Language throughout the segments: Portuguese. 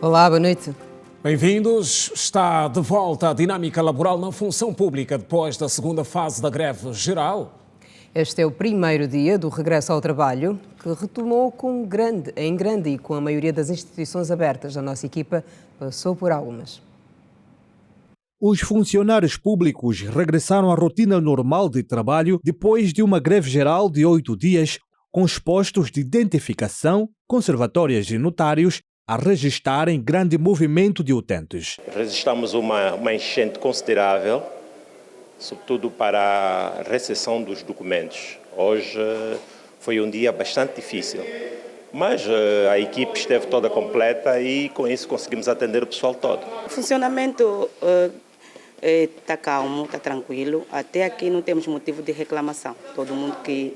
Olá, boa noite. Bem-vindos. Está de volta a dinâmica laboral na função pública depois da segunda fase da greve geral. Este é o primeiro dia do regresso ao trabalho, que retomou em grande e com a maioria das instituições abertas. A nossa equipa passou por algumas. Os funcionários públicos regressaram à rotina normal de trabalho depois de uma greve geral de 8 dias, com os postos de identificação, conservatórias e notários a registarem grande movimento de utentes. Registramos uma enchente considerável, sobretudo para a recepção dos documentos. Hoje foi um dia bastante difícil, mas a equipe esteve toda completa e com isso conseguimos atender o pessoal todo. O funcionamento está calmo, está tranquilo. Até aqui não temos motivo de reclamação. Todo mundo que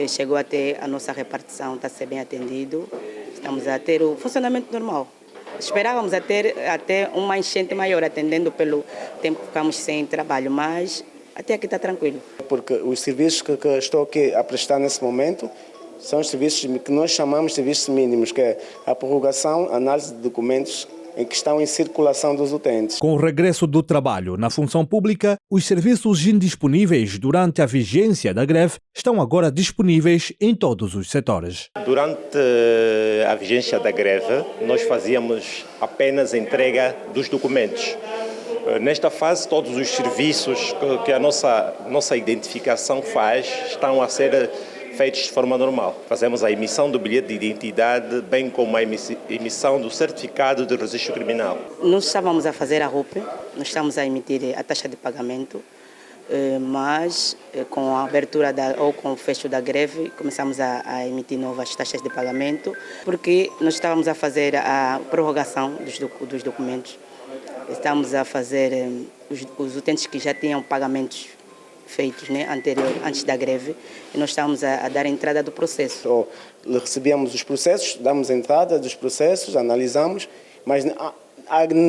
chegou até a nossa repartição está a ser bem atendido. Estamos a ter o funcionamento normal. Esperávamos até uma enchente maior, atendendo pelo tempo que ficamos sem trabalho, mas até aqui está tranquilo. Porque os serviços que estou aqui a prestar nesse momento são os serviços que nós chamamos de serviços mínimos, que é a prorrogação, a análise de documentos em que estão em circulação dos utentes. Com o regresso do trabalho na função pública, os serviços indisponíveis durante a vigência da greve estão agora disponíveis em todos os setores. Durante a vigência da greve, nós fazíamos apenas entrega dos documentos. Nesta fase, todos os serviços que a nossa identificação faz estão a ser feitos de forma normal. Fazemos a emissão do bilhete de identidade, bem como a emissão do certificado de registro criminal. Nós estávamos a fazer a RUP, nós estamos a emitir a taxa de pagamento, mas com a abertura ou com o fecho da greve, começamos a emitir novas taxas de pagamento, porque nós estávamos a fazer a prorrogação dos documentos. Estamos a fazer os utentes que já tinham pagamentos feitos, né, antes da greve, e nós estamos a dar a entrada do processo. Recebíamos os processos, damos a entrada dos processos, analisamos, mas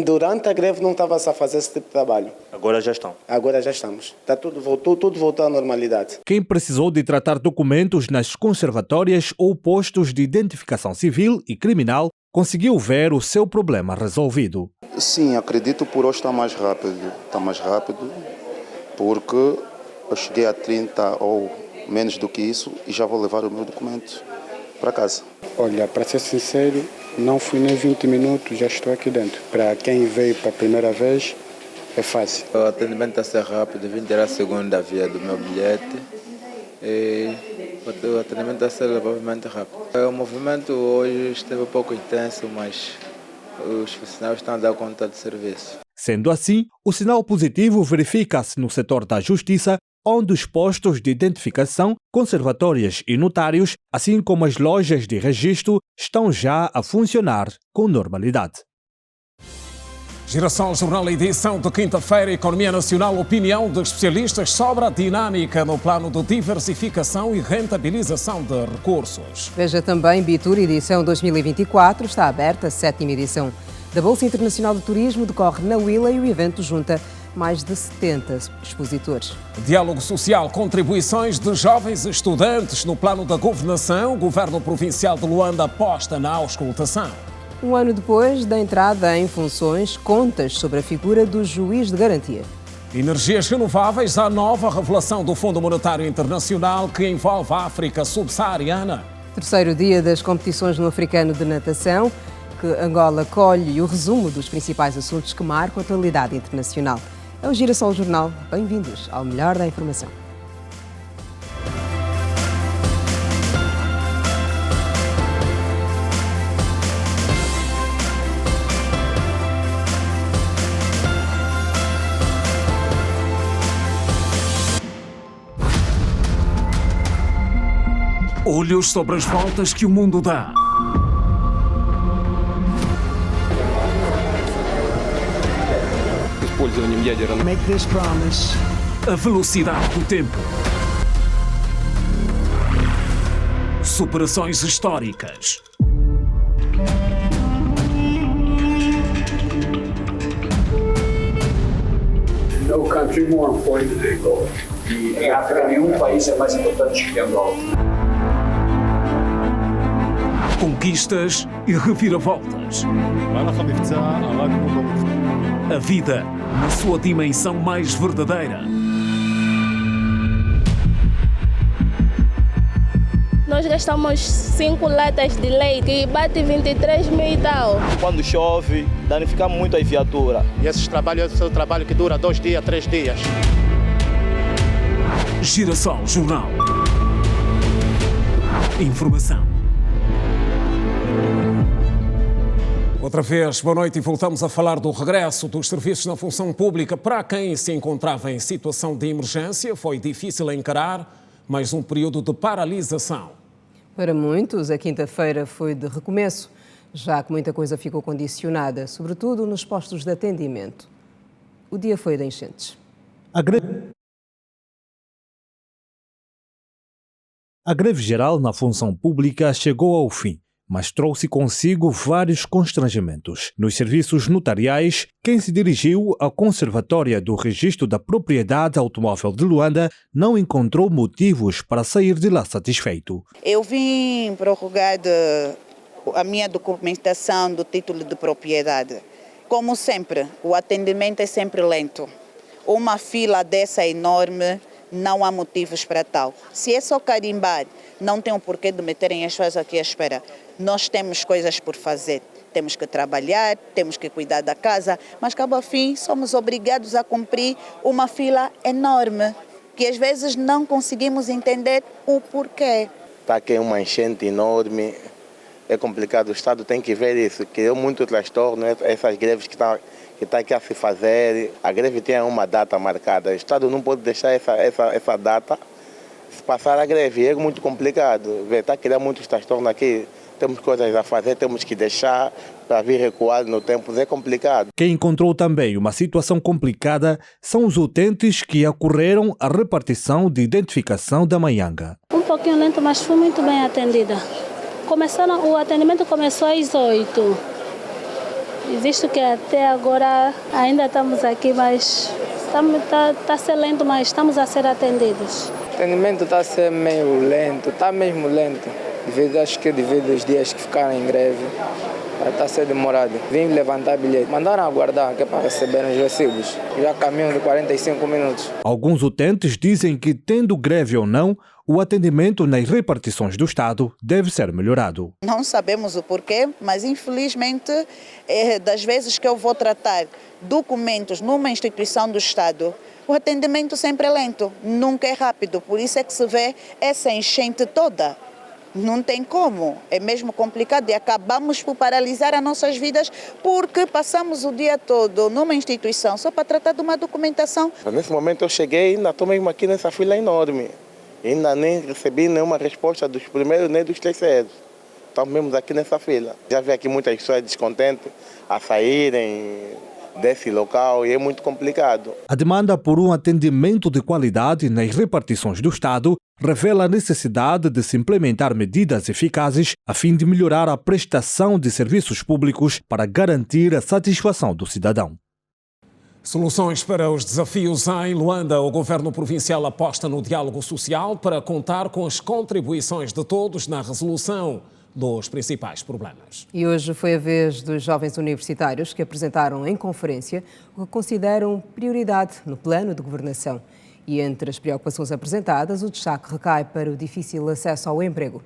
durante a greve não estava-se a fazer esse tipo de trabalho. Agora já estão. Agora já estamos. Tudo voltou à normalidade. Quem precisou de tratar documentos nas conservatórias ou postos de identificação civil e criminal conseguiu ver o seu problema resolvido. Sim, acredito que por hoje está mais rápido, porque eu cheguei a 30 ou menos do que isso e já vou levar o meu documento para casa. Olha, para ser sincero, não fui nem 20 minutos, já estou aqui dentro. Para quem veio para a primeira vez, é fácil. O atendimento está a ser rápido, vim tirar a segunda via do meu bilhete e o atendimento está a ser provavelmente rápido. O movimento hoje esteve um pouco intenso, mas os funcionários estão a dar conta do serviço. Sendo assim, o sinal positivo verifica-se no setor da justiça, onde os postos de identificação, conservatórias e notários, assim como as lojas de registro, estão já a funcionar com normalidade. Girassol Jornal, edição de quinta-feira, Economia Nacional, opinião de especialistas sobre a dinâmica no plano de diversificação e rentabilização de recursos. Veja também Bitur, edição 2024, está aberta, a 7ª edição da Bolsa Internacional de Turismo, decorre na Willa e o evento junta mais de 70 expositores. Diálogo social, contribuições de jovens estudantes no plano da governação. O Governo Provincial de Luanda aposta na auscultação. Um ano depois da entrada em funções, contas sobre a figura do juiz de garantia. Energias renováveis, a nova revelação do Fundo Monetário Internacional que envolve a África subsaariana. Terceiro dia das competições no Africano de Natação, que Angola colhe o resumo dos principais assuntos que marcam a atualidade internacional. É o Girassol Jornal. Bem-vindos ao melhor da informação. Olhos sobre as voltas que o mundo dá. Make this promise. A velocidade do tempo. Superações históricas. No country more important than Angola. E em África nenhum país é mais importante que Angola. Conquistas e reviravoltas. A vida na sua dimensão mais verdadeira. Nós gastamos 5 latas de leite, que bate 23 mil e tal. Quando chove, danifica muito a viatura. E esse é um trabalho que dura 2 dias, 3 dias. Girassol Jornal. Informação. Outra vez, boa noite, e voltamos a falar do regresso dos serviços na função pública. Para quem se encontrava em situação de emergência, foi difícil encarar mais um período de paralisação. Para muitos, a quinta-feira foi de recomeço, já que muita coisa ficou condicionada, sobretudo nos postos de atendimento. O dia foi de enchentes. A greve geral na função pública chegou ao fim, mas trouxe consigo vários constrangimentos. Nos serviços notariais, quem se dirigiu à Conservatória do Registro da Propriedade Automóvel de Luanda não encontrou motivos para sair de lá satisfeito. Eu vim prorrogar a minha documentação do título de propriedade. Como sempre, o atendimento é sempre lento. Uma fila dessa enorme, não há motivos para tal. Se é só carimbar, não tem o porquê de meterem as pessoas aqui à espera. Nós temos coisas por fazer, temos que trabalhar, temos que cuidar da casa, mas, cabo a fim, somos obrigados a cumprir uma fila enorme, que às vezes não conseguimos entender o porquê. Está aqui uma enchente enorme, é complicado, o Estado tem que ver isso, criou muito transtorno, essas greves que está aqui a se fazer. A greve tem uma data marcada, o Estado não pode deixar essa data se passar a greve, é muito complicado, está a criar muitos transtornos aqui. Temos coisas a fazer, temos que deixar para vir recuar no tempo, é complicado. Quem encontrou também uma situação complicada são os utentes que acorreram à repartição de identificação da Maianga. Um pouquinho lento, mas fui muito bem atendida. O atendimento começou às 8. E visto que até agora ainda estamos aqui, mas está a ser lento, mas estamos a ser atendidos. O atendimento está a ser meio lento, está mesmo lento. Acho que devido aos dias que ficaram em greve, está a ser demorado. Vim levantar bilhete, mandaram aguardar que é para receber os recibos. Já caminham de 45 minutos. Alguns utentes dizem que, tendo greve ou não, o atendimento nas repartições do Estado deve ser melhorado. Não sabemos o porquê, mas infelizmente, das vezes que eu vou tratar documentos numa instituição do Estado, o atendimento sempre é lento, nunca é rápido. Por isso é que se vê essa enchente toda. Não tem como, é mesmo complicado e acabamos por paralisar as nossas vidas porque passamos o dia todo numa instituição só para tratar de uma documentação. Nesse momento eu cheguei e ainda estou mesmo aqui nessa fila enorme. Ainda nem recebi nenhuma resposta dos primeiros nem dos terceiros. Estamos mesmo aqui nessa fila. Já vi aqui muitas pessoas descontentes a saírem desse local e é muito complicado. A demanda por um atendimento de qualidade nas repartições do Estado revela a necessidade de se implementar medidas eficazes a fim de melhorar a prestação de serviços públicos para garantir a satisfação do cidadão. Soluções para os desafios em Luanda. O governo provincial aposta no diálogo social para contar com as contribuições de todos na resolução dos principais problemas. E hoje foi a vez dos jovens universitários que apresentaram em conferência o que consideram prioridade no plano de governação. E entre as preocupações apresentadas, o destaque recai para o difícil acesso ao emprego.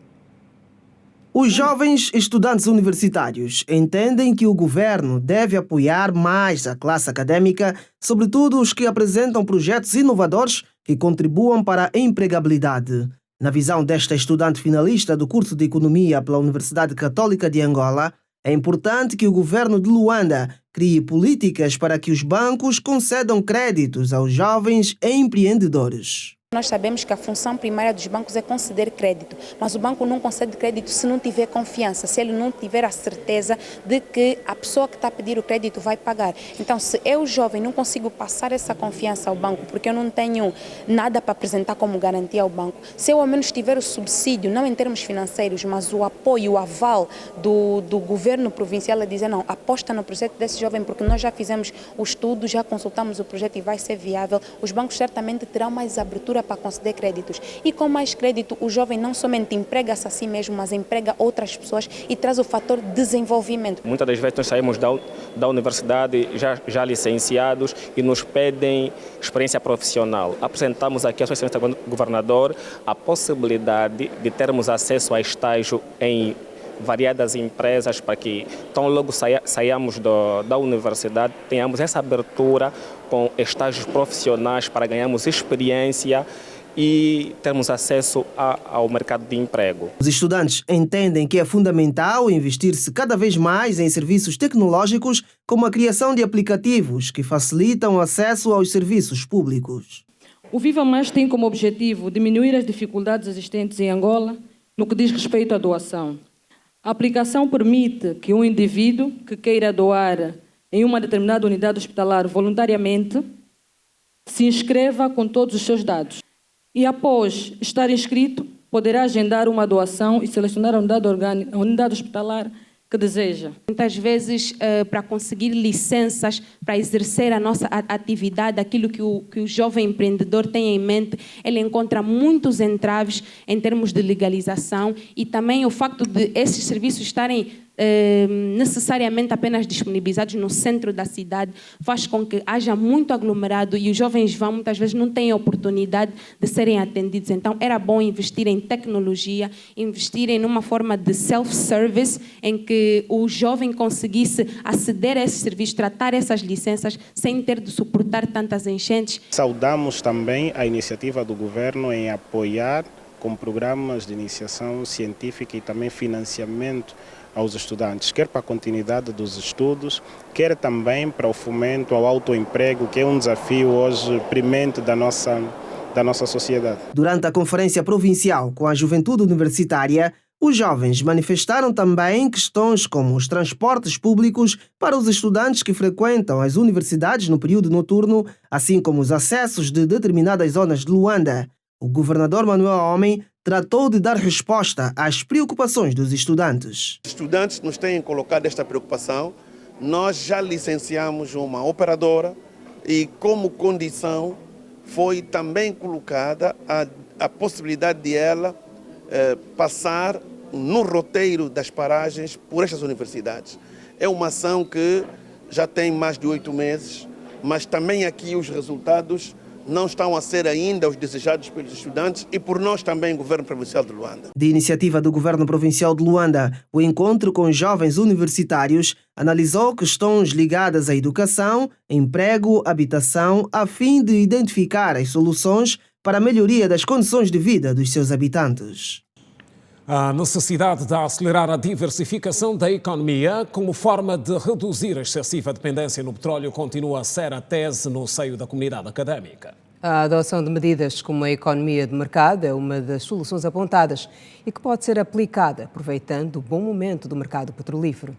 Os jovens estudantes universitários entendem que o governo deve apoiar mais a classe académica, sobretudo os que apresentam projetos inovadores que contribuam para a empregabilidade. Na visão desta estudante finalista do curso de Economia pela Universidade Católica de Angola, é importante que o governo de Luanda crie políticas para que os bancos concedam créditos aos jovens empreendedores. Nós sabemos que a função primária dos bancos é conceder crédito, mas o banco não concede crédito se não tiver confiança, se ele não tiver a certeza de que a pessoa que está a pedir o crédito vai pagar. Então, se eu, jovem, não consigo passar essa confiança ao banco, porque eu não tenho nada para apresentar como garantia ao banco, se eu ao menos tiver o subsídio, não em termos financeiros, mas o apoio, o aval do governo provincial a dizer, não, aposta no projeto desse jovem, porque nós já fizemos o estudo, já consultamos o projeto e vai ser viável, os bancos certamente terão mais abertura abertura para conceder créditos. E com mais crédito, o jovem não somente emprega-se a si mesmo, mas emprega outras pessoas e traz o fator desenvolvimento. Muitas das vezes nós saímos da universidade já licenciados e nos pedem experiência profissional. Apresentamos aqui à Sua Excelência Governador a possibilidade de termos acesso a estágio em variadas empresas para que tão logo saiamos da universidade, tenhamos essa abertura com estágios profissionais para ganharmos experiência e termos acesso ao mercado de emprego. Os estudantes entendem que é fundamental investir-se cada vez mais em serviços tecnológicos, como a criação de aplicativos que facilitam o acesso aos serviços públicos. O Viva Mais tem como objetivo diminuir as dificuldades existentes em Angola no que diz respeito à doação. A aplicação permite que um indivíduo que queira doar em uma determinada unidade hospitalar voluntariamente se inscreva com todos os seus dados. E após estar inscrito, poderá agendar uma doação e selecionar a unidade hospitalar que deseja. Muitas vezes, para conseguir licenças, para exercer a nossa atividade, aquilo que o jovem empreendedor tem em mente, ele encontra muitos entraves em termos de legalização e também o facto de esses serviços estarem necessariamente apenas disponibilizados no centro da cidade faz com que haja muito aglomerado e os jovens muitas vezes não têm a oportunidade de serem atendidos. Então era bom investir em tecnologia, investir em uma forma de self-service em que o jovem conseguisse aceder a esses serviços, tratar essas licenças sem ter de suportar tantas enchentes. Saudamos também a iniciativa do governo em apoiar com programas de iniciação científica e também financiamento aos estudantes, quer para a continuidade dos estudos, quer também para o fomento ao autoemprego, que é um desafio hoje premente da nossa sociedade. Durante a conferência provincial com a juventude universitária, os jovens manifestaram também questões como os transportes públicos para os estudantes que frequentam as universidades no período noturno, assim como os acessos de determinadas zonas de Luanda. O governador Manuel Homem tratou de dar resposta às preocupações dos estudantes. Os estudantes nos têm colocado esta preocupação. Nós já licenciamos uma operadora e, como condição, foi também colocada a possibilidade de ela passar no roteiro das paragens por estas universidades. É uma ação que já tem mais de 8 meses, mas também aqui os resultados não estão a ser ainda os desejados pelos estudantes e por nós também, Governo Provincial de Luanda. De iniciativa do Governo Provincial de Luanda, o encontro com jovens universitários analisou questões ligadas à educação, emprego, habitação, a fim de identificar as soluções para a melhoria das condições de vida dos seus habitantes. A necessidade de acelerar a diversificação da economia como forma de reduzir a excessiva dependência no petróleo continua a ser a tese no seio da comunidade académica. A adoção de medidas como a economia de mercado é uma das soluções apontadas e que pode ser aplicada aproveitando o bom momento do mercado petrolífero.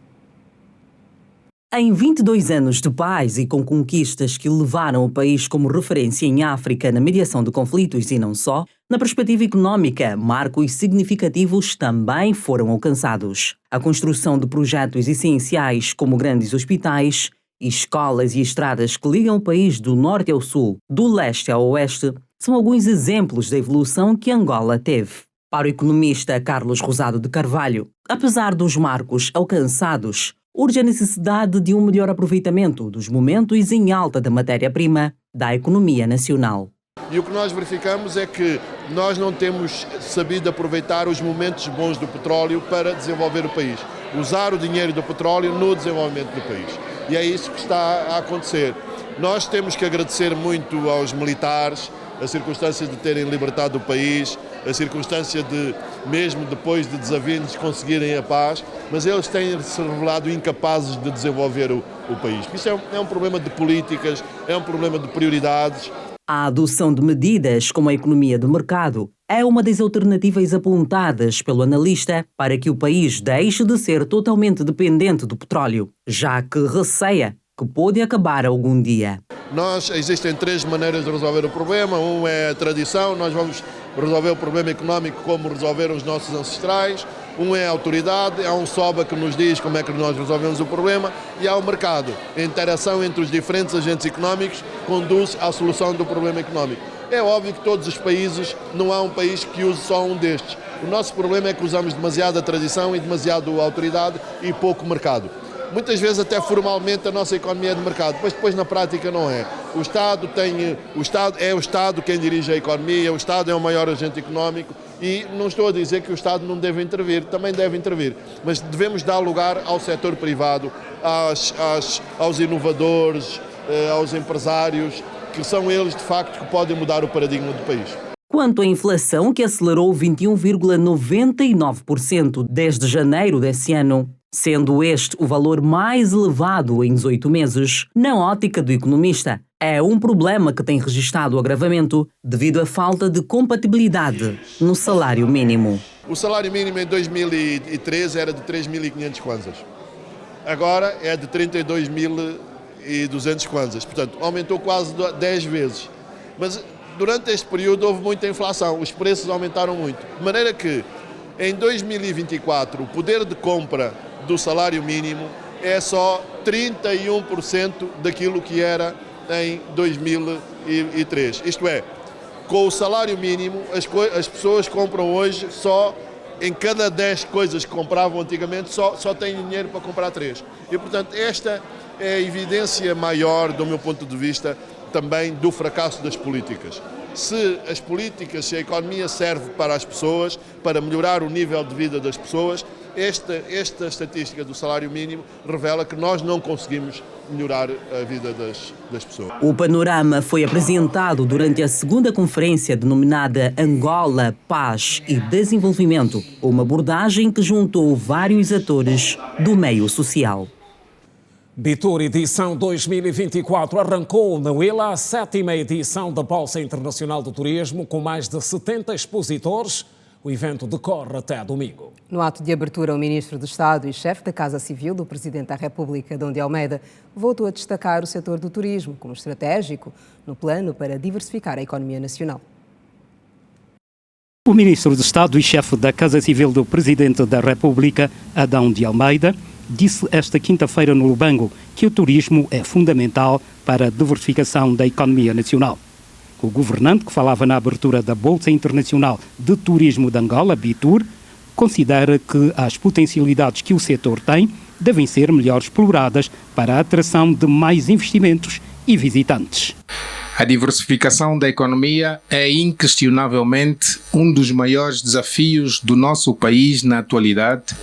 Em 22 anos de paz e com conquistas que levaram o país como referência em África na mediação de conflitos e não só, na perspectiva económica, marcos significativos também foram alcançados. A construção de projetos essenciais como grandes hospitais, escolas e estradas que ligam o país do norte ao sul, do leste ao oeste, são alguns exemplos da evolução que Angola teve. Para o economista Carlos Rosado de Carvalho, apesar dos marcos alcançados, urge a necessidade de um melhor aproveitamento dos momentos em alta da matéria-prima da economia nacional. E o que nós verificamos é que nós não temos sabido aproveitar os momentos bons do petróleo para desenvolver o país. Usar o dinheiro do petróleo no desenvolvimento do país. E é isso que está a acontecer. Nós temos que agradecer muito aos militares, a circunstância de terem libertado o país, a circunstância de, mesmo depois de desavindos, conseguirem a paz, mas eles têm se revelado incapazes de desenvolver o país. Isso é um problema de políticas, é um problema de prioridades. A adoção de medidas como a economia de mercado é uma das alternativas apontadas pelo analista para que o país deixe de ser totalmente dependente do petróleo, já que receia que pode acabar algum dia. Existem 3 maneiras de resolver o problema. Um é a tradição, nós vamos resolver o problema económico como resolveram os nossos ancestrais. Um é a autoridade, há um SOBA que nos diz como é que nós resolvemos o problema, e há o mercado. A interação entre os diferentes agentes económicos conduz à solução do problema económico. É óbvio que todos os países, não há um país que use só um destes. O nosso problema é que usamos demasiada tradição e demasiado autoridade e pouco mercado. Muitas vezes até formalmente a nossa economia é de mercado, mas depois na prática não é. É o Estado quem dirige a economia, o Estado é o maior agente económico e não estou a dizer que o Estado não deve intervir, também deve intervir, mas devemos dar lugar ao setor privado, aos inovadores, aos empresários, que são eles de facto que podem mudar o paradigma do país. Quanto à inflação, que acelerou 21,99% desde janeiro desse ano, sendo este o valor mais elevado em 18 meses, na ótica do economista, é um problema que tem registrado agravamento devido à falta de compatibilidade no salário mínimo. O salário mínimo em 2013 era de 3.500 kwanzas. Agora é de 32.200 kwanzas. Portanto, aumentou quase 10 vezes. Mas durante este período houve muita inflação, os preços aumentaram muito. De maneira que em 2024 o poder de compra do salário mínimo é só 31% daquilo que era em 2003. Isto é, com o salário mínimo as pessoas compram hoje só, em cada 10 coisas que compravam antigamente, só têm dinheiro para comprar 3. E portanto esta é a evidência maior, do meu ponto de vista, também do fracasso das políticas. Se a economia serve para as pessoas, para melhorar o nível de vida das pessoas, esta estatística do salário mínimo revela que nós não conseguimos melhorar a vida das pessoas. O panorama foi apresentado durante a segunda conferência denominada Angola, Paz e Desenvolvimento, uma abordagem que juntou vários atores do meio social. Bitur edição 2024 arrancou na Huila a 7ª edição da Bolsa Internacional do Turismo, com mais de 70 expositores. O evento decorre até domingo. No ato de abertura, o Ministro do Estado e chefe da Casa Civil do Presidente da República, Adão de Almeida, voltou a destacar o setor do turismo como estratégico no plano para diversificar a economia nacional. O Ministro do Estado e chefe da Casa Civil do Presidente da República, Adão de Almeida, disse esta quinta-feira no Lubango que o turismo é fundamental para a diversificação da economia nacional. O governante, que falava na abertura da Bolsa Internacional de Turismo de Angola, Bitur, considera que as potencialidades que o setor tem devem ser melhor exploradas para a atração de mais investimentos e visitantes. A diversificação da economia é inquestionavelmente um dos maiores desafios do nosso país na atualidade.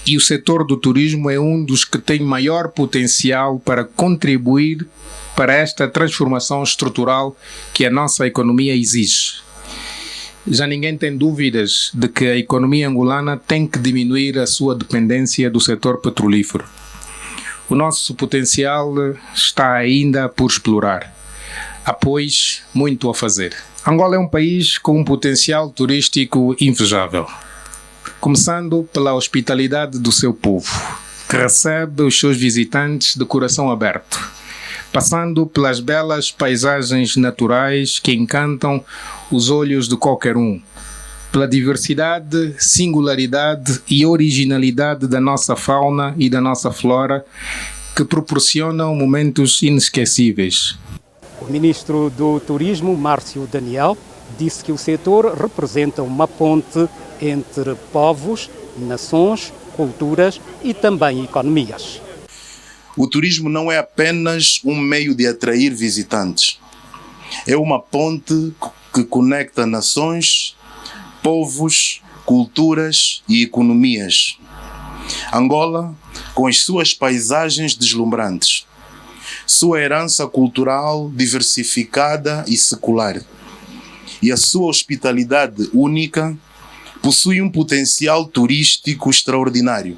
E o setor do turismo é um dos que tem maior potencial para contribuir para esta transformação estrutural que a nossa economia exige. Já ninguém tem dúvidas de que a economia angolana tem que diminuir a sua dependência do setor petrolífero. O nosso potencial está ainda por explorar. Há, pois, muito a fazer. Angola é um país com um potencial turístico invejável. Começando pela hospitalidade do seu povo, que recebe os seus visitantes de coração aberto, passando pelas belas paisagens naturais que encantam os olhos de qualquer um, pela diversidade, singularidade e originalidade da nossa fauna e da nossa flora, que proporcionam momentos inesquecíveis. O Ministro do Turismo, Márcio Daniel, disse que o setor representa uma ponte entre povos, nações, culturas e também economias. O turismo não é apenas um meio de atrair visitantes. É uma ponte que conecta nações, povos, culturas e economias. Angola, com as suas paisagens deslumbrantes, sua herança cultural diversificada e secular, e a sua hospitalidade única, possui um potencial turístico extraordinário,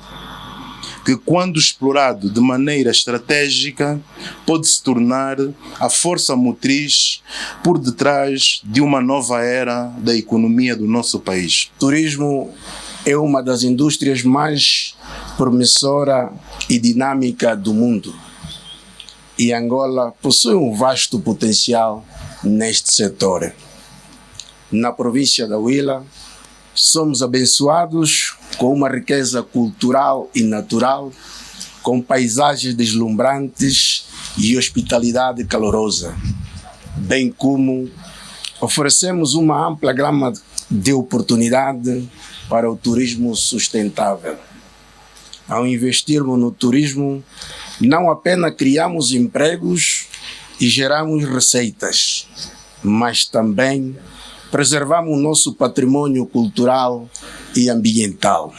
que, quando explorado de maneira estratégica, pode se tornar a força motriz por detrás de uma nova era da economia do nosso país. O turismo é uma das indústrias mais promissora e dinâmica do mundo. E Angola possui um vasto potencial neste setor. Na província da Huila, somos abençoados com uma riqueza cultural e natural, com paisagens deslumbrantes e hospitalidade calorosa, bem como Oferecemos uma ampla gama de oportunidade para o turismo sustentável. Ao investirmos no turismo, não apenas criamos empregos e geramos receitas, mas também preservamos o nosso patrimônio cultural e ambiental.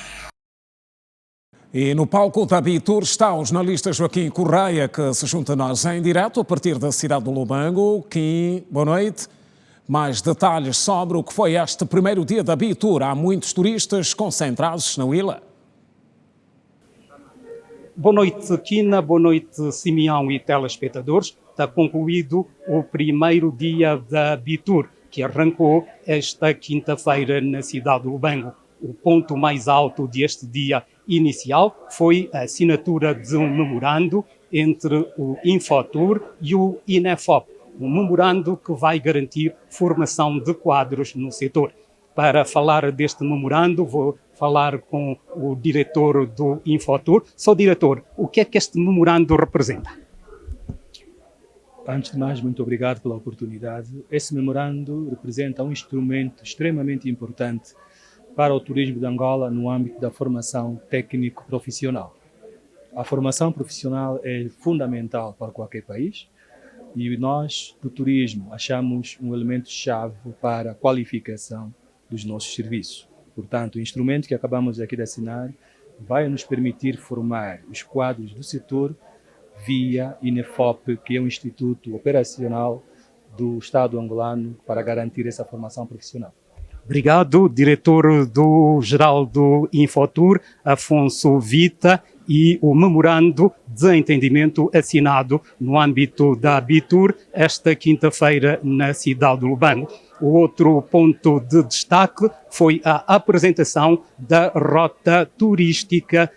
E no palco da Bitur está o jornalista Joaquim Correia, que se junta a nós em direto a partir da cidade do Lubango. Kim, boa noite. Mais detalhes sobre o que foi este primeiro dia da Bitur. Há muitos turistas concentrados na ilha. Boa noite, Quina. Boa noite, Simeão e telespectadores. Está concluído o primeiro dia da Bitur, que arrancou esta quinta-feira na cidade do Lubango. O ponto mais alto deste dia inicial foi a assinatura de um memorando entre o Infotur e o INEFOP, um memorando que vai garantir formação de quadros no setor. Para falar deste memorando, vou falar com o diretor do Infotur. Só diretor, o que é que este memorando representa? Antes de mais, muito obrigado pela oportunidade. Esse memorando representa um instrumento extremamente importante para o turismo de Angola no âmbito da formação técnico-profissional. A formação profissional é fundamental para qualquer país e nós, do turismo, achamos um elemento-chave para a qualificação dos nossos serviços. Portanto, o instrumento que acabamos aqui de assinar vai nos permitir formar os quadros do setor via INEFOP, que é um instituto operacional do Estado angolano para garantir essa formação profissional. Obrigado, diretor do geral do Infotur, Afonso Vita, e o memorando de entendimento assinado no âmbito da Bitur esta quinta-feira na cidade do Lubango. O outro ponto de destaque foi a apresentação da rota turística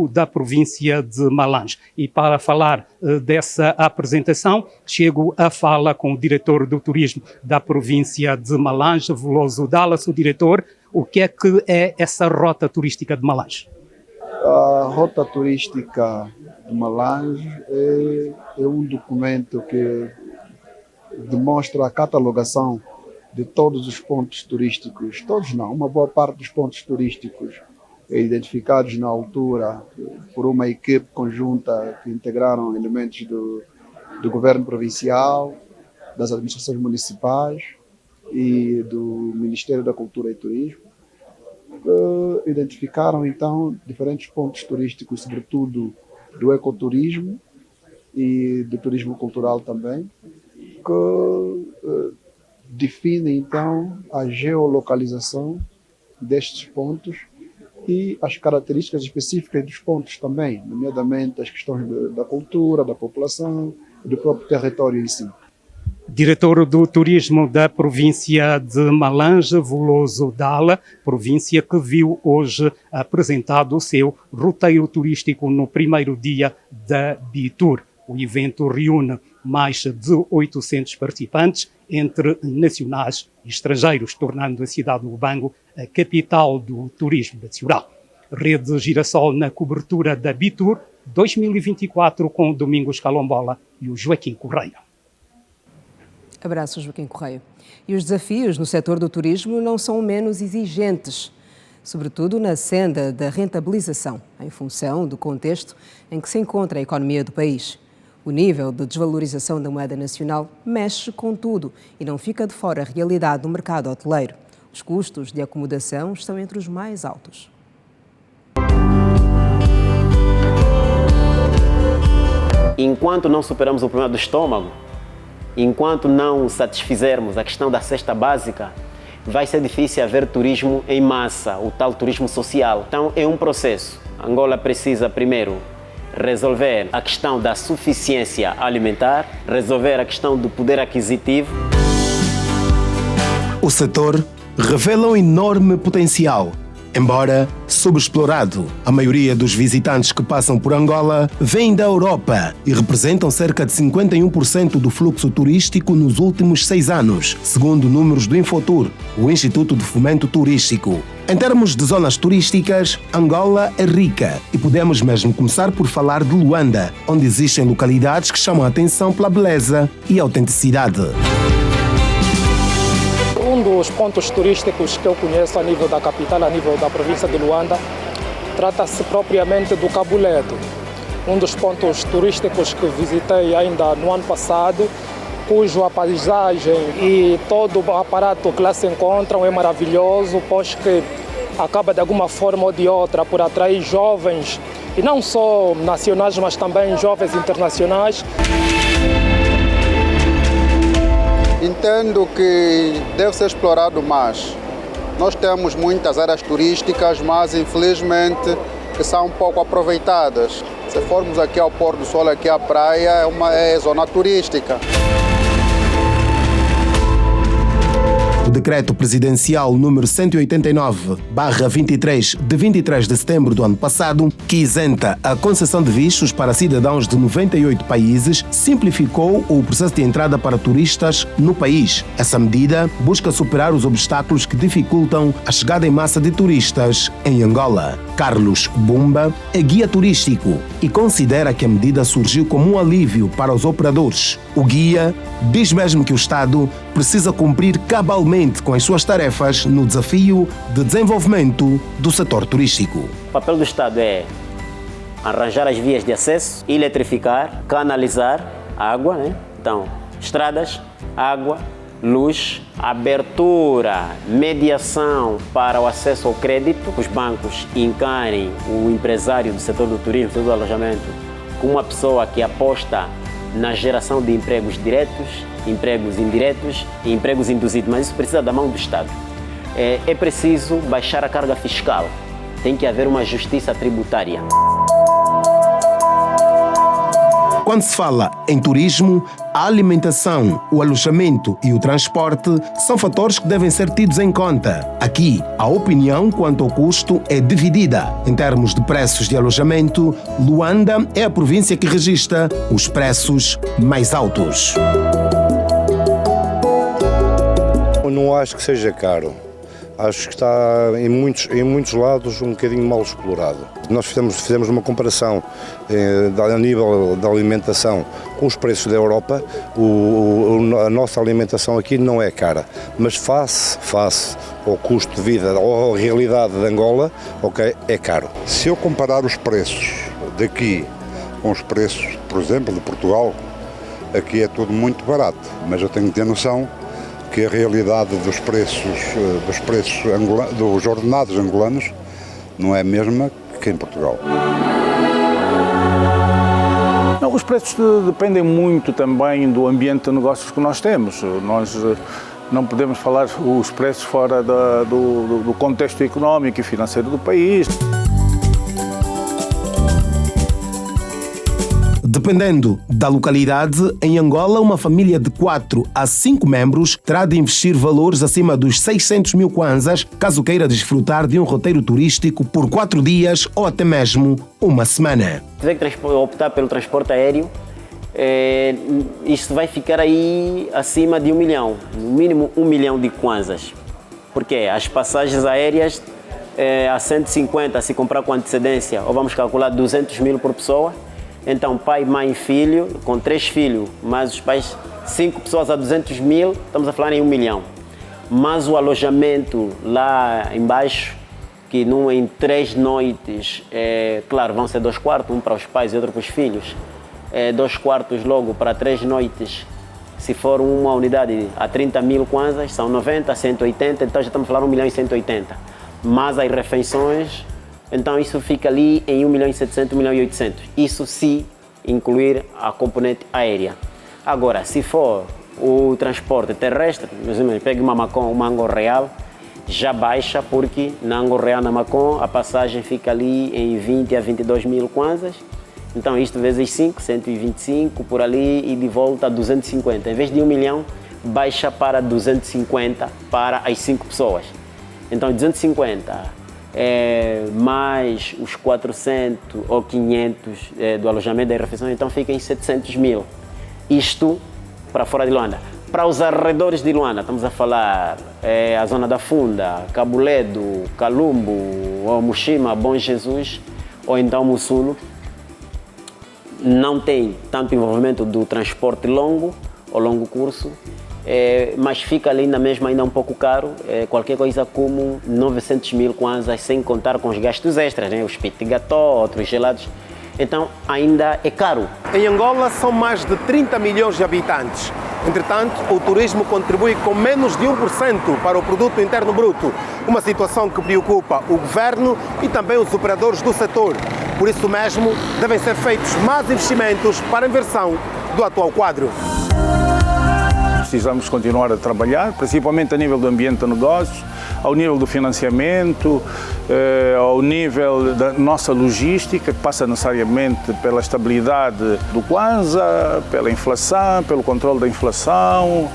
da província de Malange. E para falar dessa apresentação, chego à fala com o diretor do turismo da província de Malange, Veloso Dallas. O diretor, o que é essa rota turística de Malange? A rota turística de Malange é um documento que demonstra a catalogação de todos os pontos turísticos, todos não, uma boa parte dos pontos turísticos identificados na altura por uma equipe conjunta que integraram elementos do governo provincial, das administrações municipais e do Ministério da Cultura e Turismo. Identificaram então diferentes pontos turísticos, sobretudo do ecoturismo e do turismo cultural também, que define então a geolocalização destes pontos e as características específicas dos pontos também, nomeadamente as questões da cultura, da população e do próprio território em si. Diretor do Turismo da província de Malange, Veloso Dala, província que viu hoje apresentado o seu roteiro turístico no primeiro dia da Bitur. O evento reúne mais de 800 participantes, entre nacionais e estrangeiros, tornando a cidade do Lubango a capital do turismo nacional. Rede Girassol na cobertura da Bitur 2024 com o Domingos Calombola e o Joaquim Correia. Abraço, Joaquim Correia. E os desafios no setor do turismo não são menos exigentes, sobretudo na senda da rentabilização, em função do contexto em que se encontra a economia do país. O nível de desvalorização da moeda nacional mexe com tudo e não fica de fora a realidade do mercado hoteleiro. Os custos de acomodação estão entre os mais altos. Enquanto não superamos o problema do estômago, enquanto não satisfizermos a questão da cesta básica, vai ser difícil haver turismo em massa, o tal turismo social. Então é um processo. Angola precisa primeiro resolver a questão da suficiência alimentar, resolver a questão do poder aquisitivo. O setor revela um enorme potencial. Embora subexplorado, a maioria dos visitantes que passam por Angola vêm da Europa e representam cerca de 51% do fluxo turístico nos últimos 6 anos, segundo números do Infotur, o Instituto de Fomento Turístico. Em termos de zonas turísticas, Angola é rica e podemos mesmo começar por falar de Luanda, onde existem localidades que chamam a atenção pela beleza e autenticidade. um dos pontos turísticos que eu conheço a nível da capital, a nível da província de Luanda, trata-se propriamente do Cabo Ledo, um dos pontos turísticos que visitei ainda no ano passado, cuja paisagem e todo o aparato que lá se encontram é maravilhoso, pois que acaba de alguma forma ou de outra por atrair jovens, e não só nacionais, mas também jovens internacionais. Entendo que deve ser explorado mais. Nós temos muitas áreas turísticas, mas infelizmente que são pouco aproveitadas. Se formos aqui ao Pôr do Sol, aqui à praia, é zona turística. O decreto presidencial número 189/23 de 23 de setembro do ano passado, que isenta a concessão de vistos para cidadãos de 98 países, simplificou o processo de entrada para turistas no país. Essa medida busca superar os obstáculos que dificultam a chegada em massa de turistas em Angola. Carlos Bumba é guia turístico e considera que a medida surgiu como um alívio para os operadores. O guia diz mesmo que o Estado precisa cumprir cabalmente com as suas tarefas no desafio de desenvolvimento do setor turístico. O papel do Estado é arranjar as vias de acesso, eletrificar, canalizar água, né? Então, estradas, água, luz, abertura, mediação para o acesso ao crédito. Os bancos encarem o empresário do setor do turismo, do setor do alojamento, como uma pessoa que aposta na geração de empregos diretos, empregos indiretos e empregos induzidos, mas isso precisa da mão do Estado. É preciso baixar a carga fiscal, tem que haver uma justiça tributária. Quando se fala em turismo, a alimentação, o alojamento e o transporte são fatores que devem ser tidos em conta. Aqui, a opinião quanto ao custo é dividida. Em termos de preços de alojamento, Luanda é a província que registra os preços mais altos. Eu não acho que seja caro. Acho que está em muitos lados um bocadinho mal explorado. Nós fizemos uma comparação a nível da alimentação com os preços da Europa. A nossa alimentação aqui não é cara, mas face ao custo de vida ou à realidade de Angola, ok, é caro. Se eu comparar os preços daqui com os preços, por exemplo, de Portugal, aqui é tudo muito barato, mas eu tenho que ter noção que a realidade dos preços dos ordenados angolanos não é a mesma que em Portugal. Não, os preços dependem muito também do ambiente de negócios que nós temos. Nós não podemos falar os preços fora do contexto económico e financeiro do país. Dependendo da localidade, em Angola, uma família de 4 a 5 membros terá de investir valores acima dos 600 mil kwanzas caso queira desfrutar de um roteiro turístico por 4 dias ou até mesmo uma semana. Se tiver que optar pelo transporte aéreo, isto vai ficar aí acima de 1 milhão, no mínimo 1 milhão de kwanzas. Porque as passagens aéreas a 150, se comprar com antecedência, ou vamos calcular 200 mil por pessoa. Então, pai, mãe, filho, com 3 filhos, mais os pais, 5 pessoas a 200 mil, estamos a falar em 1 milhão. Mas o alojamento lá embaixo, que em 3 noites, claro, vão ser 2 quartos, um para os pais e outro para os filhos. 2 quartos logo para 3 noites. Se for uma unidade a 30 mil kwanzas, são 90, 180, então já estamos a falar 1 milhão e 180. Mas as refeições... Então isso fica ali em 1 milhão e 700, 1 milhão e 800. Isso se incluir a componente aérea. Agora, se for o transporte terrestre, pegue uma Macon, uma Angola Real, já baixa porque na Angola Real, na Macon, a passagem fica ali em 20 a 22 mil kwanzas. Então isto vezes 5, 125 por ali e de volta a 250. Em vez de 1 milhão, baixa para 250 para as 5 pessoas. Então 250... mais os 400 ou 500 do alojamento da refeição, então fica em 700 mil. Isto para fora de Luanda. Para os arredores de Luanda, estamos a falar a zona da Funda, Cabo Ledo, Calumbo, ou Mushima, Bom Jesus, ou então Mussulo, não tem tanto envolvimento do transporte longo ou longo curso mas fica ali na mesma ainda um pouco caro, qualquer coisa como 900 mil kwanzas, sem contar com os gastos extras, né? Os petit gâteaux, outros gelados. Então ainda é caro. Em Angola são mais de 30 milhões de habitantes. Entretanto, o turismo contribui com menos de 1% para o produto interno bruto, uma situação que preocupa o governo e também os operadores do setor. Por isso mesmo, devem ser feitos mais investimentos para a inversão do atual quadro. Precisamos continuar a trabalhar, principalmente a nível do ambiente de negócios, ao nível do financiamento, ao nível da nossa logística, que passa necessariamente pela estabilidade do Kwanza, pela inflação, pelo controle da inflação,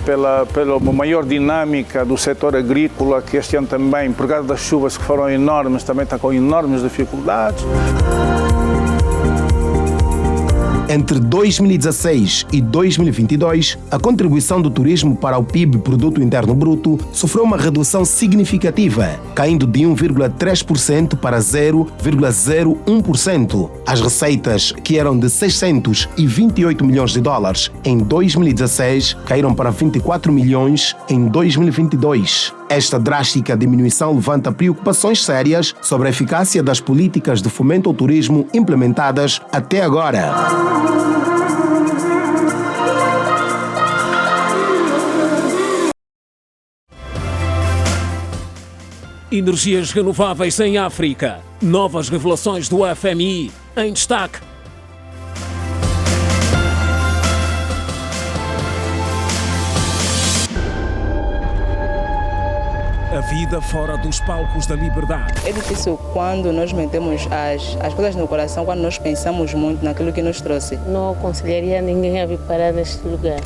pela maior dinâmica do setor agrícola, que este ano também, por causa das chuvas que foram enormes, também está com enormes dificuldades. Entre 2016 e 2022, a contribuição do turismo para o PIB, Produto Interno Bruto, sofreu uma redução significativa, caindo de 1,3% para 0,01%. As receitas, que eram de 628 milhões de dólares em 2016, caíram para 24 milhões em 2022. Esta drástica diminuição levanta preocupações sérias sobre a eficácia das políticas de fomento ao turismo implementadas até agora. Energias renováveis em África. Novas revelações do FMI em destaque. A vida fora dos palcos da liberdade. É difícil quando nós metemos as coisas no coração, quando nós pensamos muito naquilo que nos trouxe. Não aconselharia ninguém a vir parar neste lugar.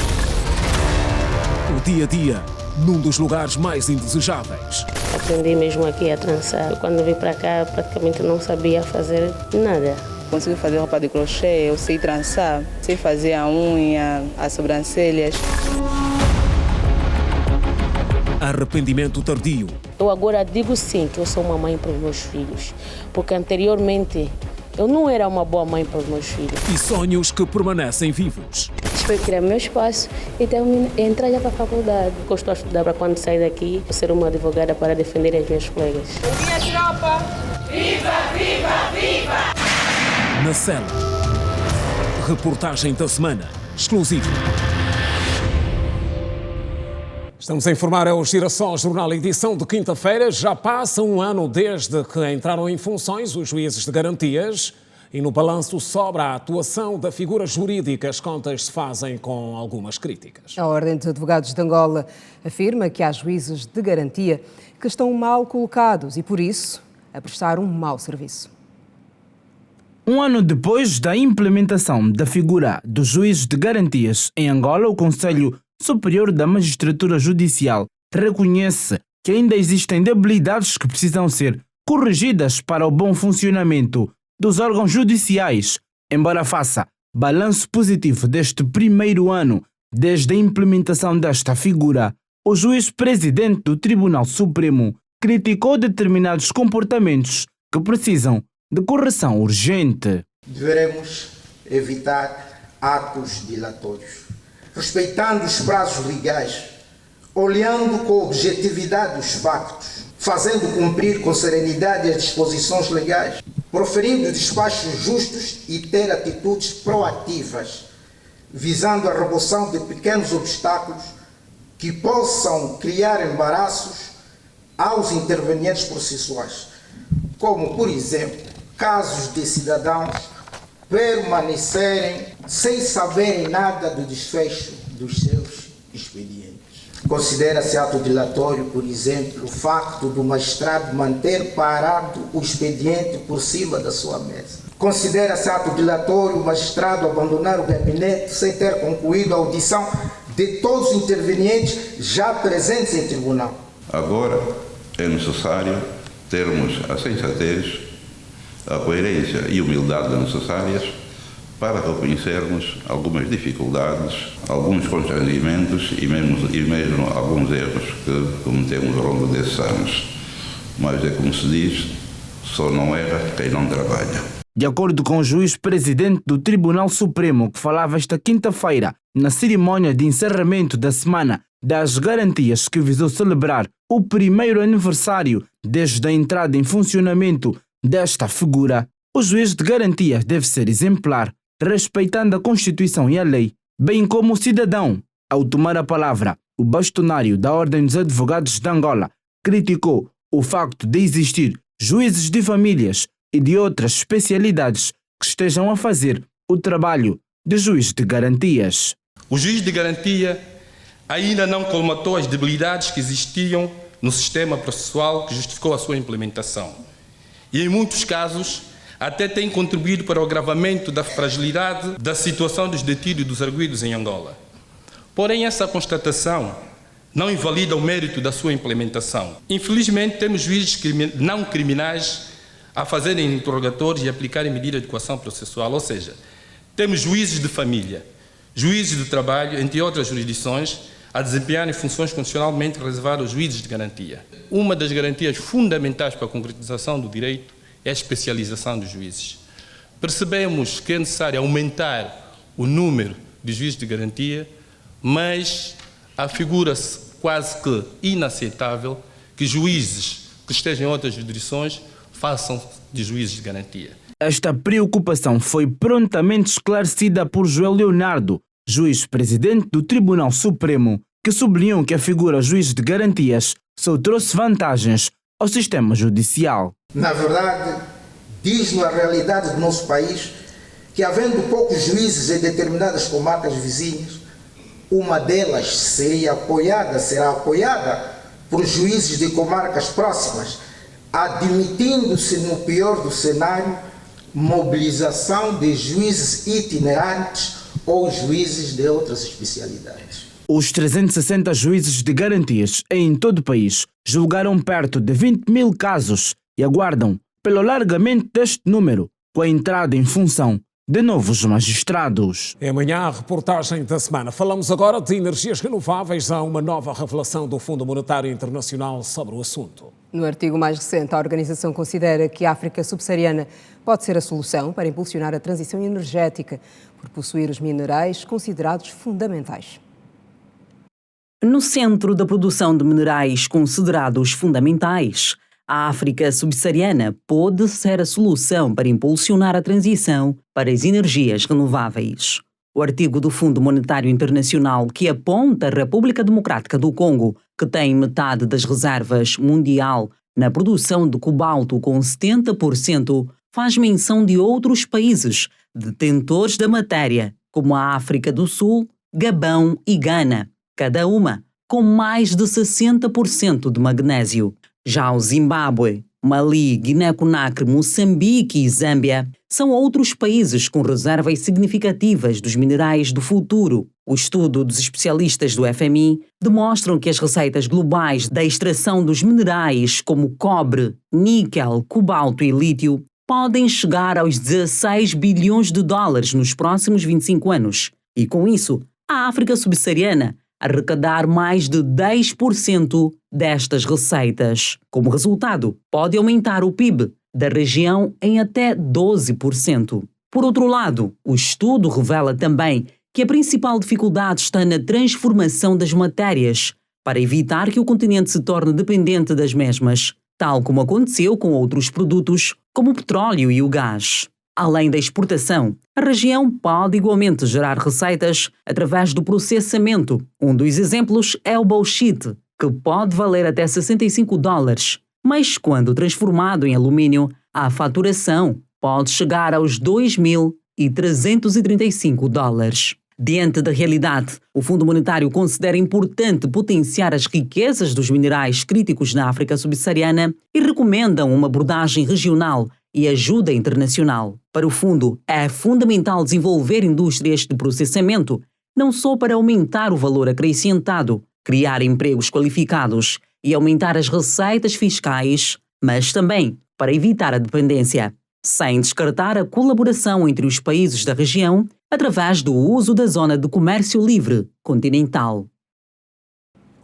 O dia a dia, num dos lugares mais indesejáveis. Aprendi mesmo aqui a trançar. Quando vim para cá, praticamente não sabia fazer nada. Consigo fazer roupa de crochê, eu sei trançar, sei fazer a unha, as sobrancelhas. Arrependimento tardio. Eu agora digo sim que eu sou uma mãe para os meus filhos, porque anteriormente eu não era uma boa mãe para os meus filhos. E sonhos que permanecem vivos. Espero criar meu espaço e entrar já para a faculdade. Gosto de estudar para quando sair daqui, ser uma advogada para defender as minhas colegas. Bom dia, tropa! Viva, viva, viva! Na cela. Reportagem da semana. Exclusiva. Estamos a informar, é o Girassol Jornal, edição de quinta-feira. Já passa um ano desde que entraram em funções os juízes de garantias e no balanço sobra a atuação da figura jurídica. As contas se fazem com algumas críticas. A Ordem de Advogados de Angola afirma que há juízes de garantia que estão mal colocados e, por isso, a prestar um mau serviço. Um ano depois da implementação da figura do juiz de garantias em Angola, o Conselho Superior da Magistratura Judicial reconhece que ainda existem debilidades que precisam ser corrigidas para o bom funcionamento dos órgãos judiciais, embora faça balanço positivo deste primeiro ano desde a implementação desta figura. O juiz-presidente do Tribunal Supremo criticou determinados comportamentos que precisam de correção urgente. Deveremos evitar atos dilatórios, respeitando os prazos legais, olhando com objetividade os factos, fazendo cumprir com serenidade as disposições legais, proferindo despachos justos e ter atitudes proativas, visando a remoção de pequenos obstáculos que possam criar embaraços aos intervenientes processuais, como, por exemplo, casos de cidadãos permanecerem sem saberem nada do desfecho dos seus expedientes. Considera-se ato dilatório, por exemplo, o facto do magistrado manter parado o expediente por cima da sua mesa. Considera-se ato dilatório o magistrado abandonar o gabinete sem ter concluído a audição de todos os intervenientes já presentes em tribunal. Agora é necessário termos a sensatez, a coerência e humildade necessárias para reconhecermos algumas dificuldades, alguns constrangimentos e mesmo alguns erros que cometemos ao longo desses anos. Mas é como se diz, só não erra quem não trabalha. De acordo com o juiz-presidente do Tribunal Supremo, que falava esta quinta-feira na cerimônia de encerramento da Semana das Garantias, que visou celebrar o primeiro aniversário desde a entrada em funcionamento desta figura. O juiz de garantias deve ser exemplar, respeitando a Constituição e a lei, bem como o cidadão. Ao tomar a palavra, o bastonário da Ordem dos Advogados de Angola criticou o facto de existir juízes de famílias e de outras especialidades que estejam a fazer o trabalho de juiz de garantias. O juiz de garantia ainda não colmatou as debilidades que existiam no sistema processual que justificou a sua implementação. E, em muitos casos, até tem contribuído para o agravamento da fragilidade da situação dos detidos e dos arguidos em Angola. Porém, essa constatação não invalida o mérito da sua implementação. Infelizmente, temos juízes não criminais a fazerem interrogatórios e aplicarem medidas de coação processual, ou seja, temos juízes de família, juízes de trabalho, entre outras jurisdições, a desempenharem funções constitucionalmente reservadas aos juízes de garantia. Uma das garantias fundamentais para a concretização do direito é a especialização dos juízes. Percebemos que é necessário aumentar o número de juízes de garantia, mas afigura-se quase que inaceitável que juízes que estejam em outras jurisdições façam de juízes de garantia. Esta preocupação foi prontamente esclarecida por João Leonardo, juiz-presidente do Tribunal Supremo, que sublinhou que a figura juiz de garantias só trouxe vantagens ao sistema judicial. Na verdade, diz-nos a realidade do nosso país que, havendo poucos juízes em determinadas comarcas vizinhas, uma delas será apoiada por juízes de comarcas próximas, admitindo-se, no pior do cenário, mobilização de juízes itinerantes ou juízes de outras especialidades. Os 360 juízes de garantias em todo o país julgaram perto de 20 mil casos e aguardam pelo alargamento deste número com a entrada em função de novos magistrados. É amanhã a reportagem da semana. Falamos agora de energias renováveis. Há uma nova revelação do Fundo Monetário Internacional sobre o assunto. No artigo mais recente, a organização considera que a África subsaariana pode ser a solução para impulsionar a transição energética, por possuir os minerais considerados fundamentais. No centro da produção de minerais considerados fundamentais, a África subsaariana pode ser a solução para impulsionar a transição para as energias renováveis. O artigo do Fundo Monetário Internacional, que aponta a República Democrática do Congo, que tem metade das reservas mundial na produção de cobalto com 70%, faz menção de outros países detentores da matéria, como a África do Sul, Gabão e Gana, cada uma com mais de 60% de magnésio. Já o Zimbábue, Mali, Guiné-Conakry, Moçambique e Zâmbia são outros países com reservas significativas dos minerais do futuro. O estudo dos especialistas do FMI demonstra que as receitas globais da extração dos minerais como cobre, níquel, cobalto e lítio podem chegar aos 16 bilhões de dólares nos próximos 25 anos. E com isso, a África subsaariana arrecadar mais de 10% destas receitas. Como resultado, pode aumentar o PIB da região em até 12%. Por outro lado, o estudo revela também que a principal dificuldade está na transformação das matérias, para evitar que o continente se torne dependente das mesmas, tal como aconteceu com outros produtos, como o petróleo e o gás. Além da exportação, a região pode igualmente gerar receitas através do processamento. Um dos exemplos é o bauxite, que pode valer até 65 dólares, mas quando transformado em alumínio, a faturação pode chegar aos 2.335 dólares. Diante da realidade, o Fundo Monetário considera importante potenciar as riquezas dos minerais críticos na África subsaariana e recomenda uma abordagem regional e ajuda internacional. Para o fundo, é fundamental desenvolver indústrias de processamento, não só para aumentar o valor acrescentado, criar empregos qualificados e aumentar as receitas fiscais, mas também para evitar a dependência, sem descartar a colaboração entre os países da região através do uso da Zona de Comércio Livre continental.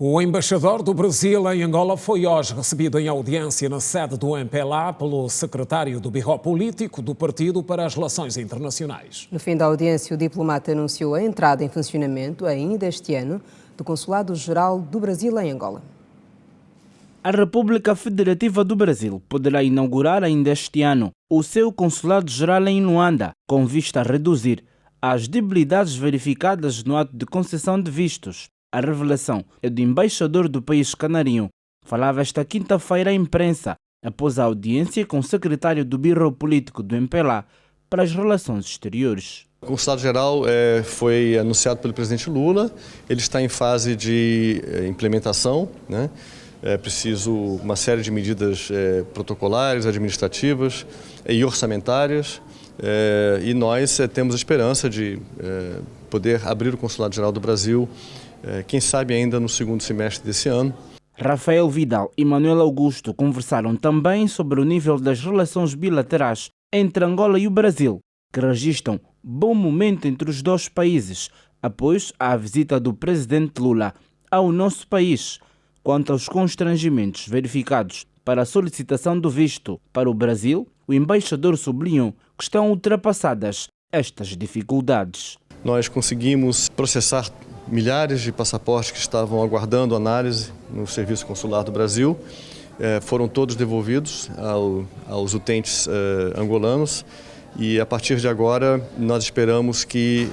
O embaixador do Brasil em Angola foi hoje recebido em audiência na sede do MPLA pelo secretário do Birro Político do Partido para as Relações Internacionais. No fim da audiência, o diplomata anunciou a entrada em funcionamento, ainda este ano, do Consulado-Geral do Brasil em Angola. A República Federativa do Brasil poderá inaugurar ainda este ano o seu Consulado-Geral em Luanda, com vista a reduzir as debilidades verificadas no ato de concessão de vistos. A revelação é do embaixador do país canarinho. Falava esta quinta-feira à imprensa, após a audiência com o secretário do Birro Político do MPLA para as Relações Exteriores. O Consulado-Geral foi anunciado pelo presidente Lula, ele está em fase de implementação, né? É preciso uma série de medidas protocolares, administrativas e orçamentárias, e nós temos a esperança de poder abrir o Consulado-Geral do Brasil, quem sabe ainda no segundo semestre desse ano. Rafael Vidal e Manuel Augusto conversaram também sobre o nível das relações bilaterais entre Angola e o Brasil, que registram bom momento entre os dois países, após a visita do presidente Lula ao nosso país. Quanto aos constrangimentos verificados para a solicitação do visto para o Brasil, o embaixador sublinhou que estão ultrapassadas estas dificuldades. Nós conseguimos processar milhares de passaportes que estavam aguardando análise no Serviço Consular do Brasil. Foram todos devolvidos aos utentes angolanos. E a partir de agora nós esperamos que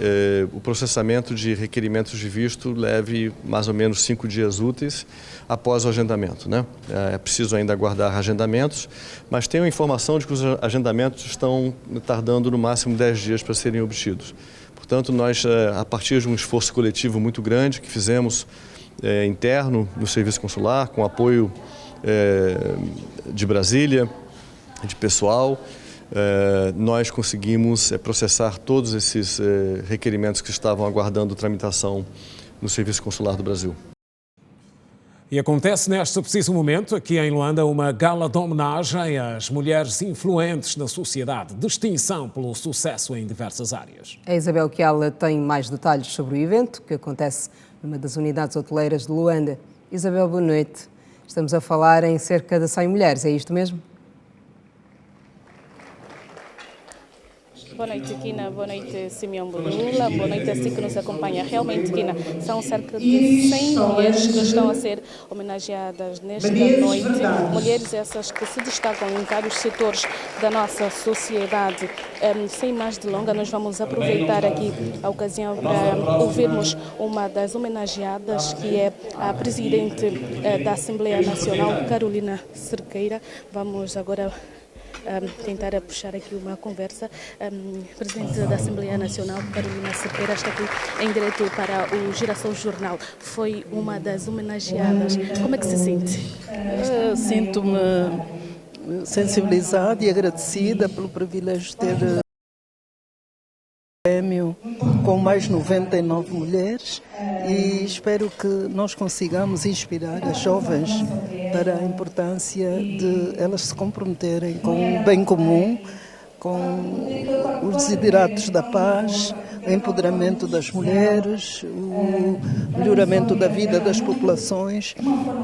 o processamento de requerimentos de visto leve mais ou menos 5 dias úteis após o agendamento, né? É preciso ainda aguardar agendamentos, mas tenho a informação de que os agendamentos estão tardando no máximo 10 dias para serem obtidos. Portanto, nós, a partir de um esforço coletivo muito grande que fizemos interno no Serviço Consular, com apoio de Brasília, de pessoal, nós conseguimos processar todos esses requerimentos que estavam aguardando tramitação no Serviço Consular do Brasil. E acontece neste preciso momento, aqui em Luanda, uma gala de homenagem às mulheres influentes na sociedade, distinção pelo sucesso em diversas áreas. A Isabel Kiala tem mais detalhes sobre o evento, que acontece numa das unidades hoteleiras de Luanda. Isabel, boa noite. Estamos a falar em cerca de 100 mulheres, é isto mesmo? Boa noite, Kina. Boa noite, Simeão Bolula. Boa noite a si que nos acompanha. Realmente, Kina, são cerca de 100 mulheres que estão a ser homenageadas nesta noite. Mulheres essas que se destacam em vários setores da nossa sociedade. Sem mais delongas, nós vamos aproveitar aqui a ocasião para ouvirmos uma das homenageadas, que é a presidente da Assembleia Nacional, Carolina Cerqueira. Vamos agora tentar puxar aqui uma conversa. Presidente da Assembleia Nacional, Carolina Cerqueira, está aqui em direto para o Girassol Jornal. Foi uma das homenageadas. Como é que se sente? Sinto-me sensibilizada e agradecida pelo privilégio de ter prêmio com mais 99 mulheres, e espero que nós consigamos inspirar as jovens para a importância de elas se comprometerem com o bem comum, com os desideratos da paz, o empoderamento das mulheres, o melhoramento da vida das populações,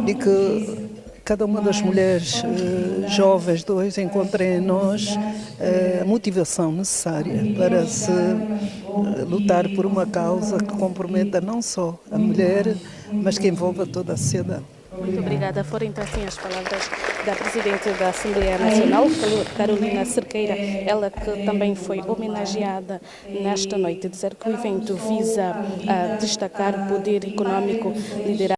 e que cada uma das mulheres jovens de hoje encontrem em nós a motivação necessária para se lutar por uma causa que comprometa não só a mulher, mas que envolva toda a sociedade. Muito obrigada. Foram então assim as palavras da Presidente da Assembleia Nacional, Carolina Cerqueira, ela que também foi homenageada nesta noite. Dizer que o evento visa destacar o poder econômico, liderança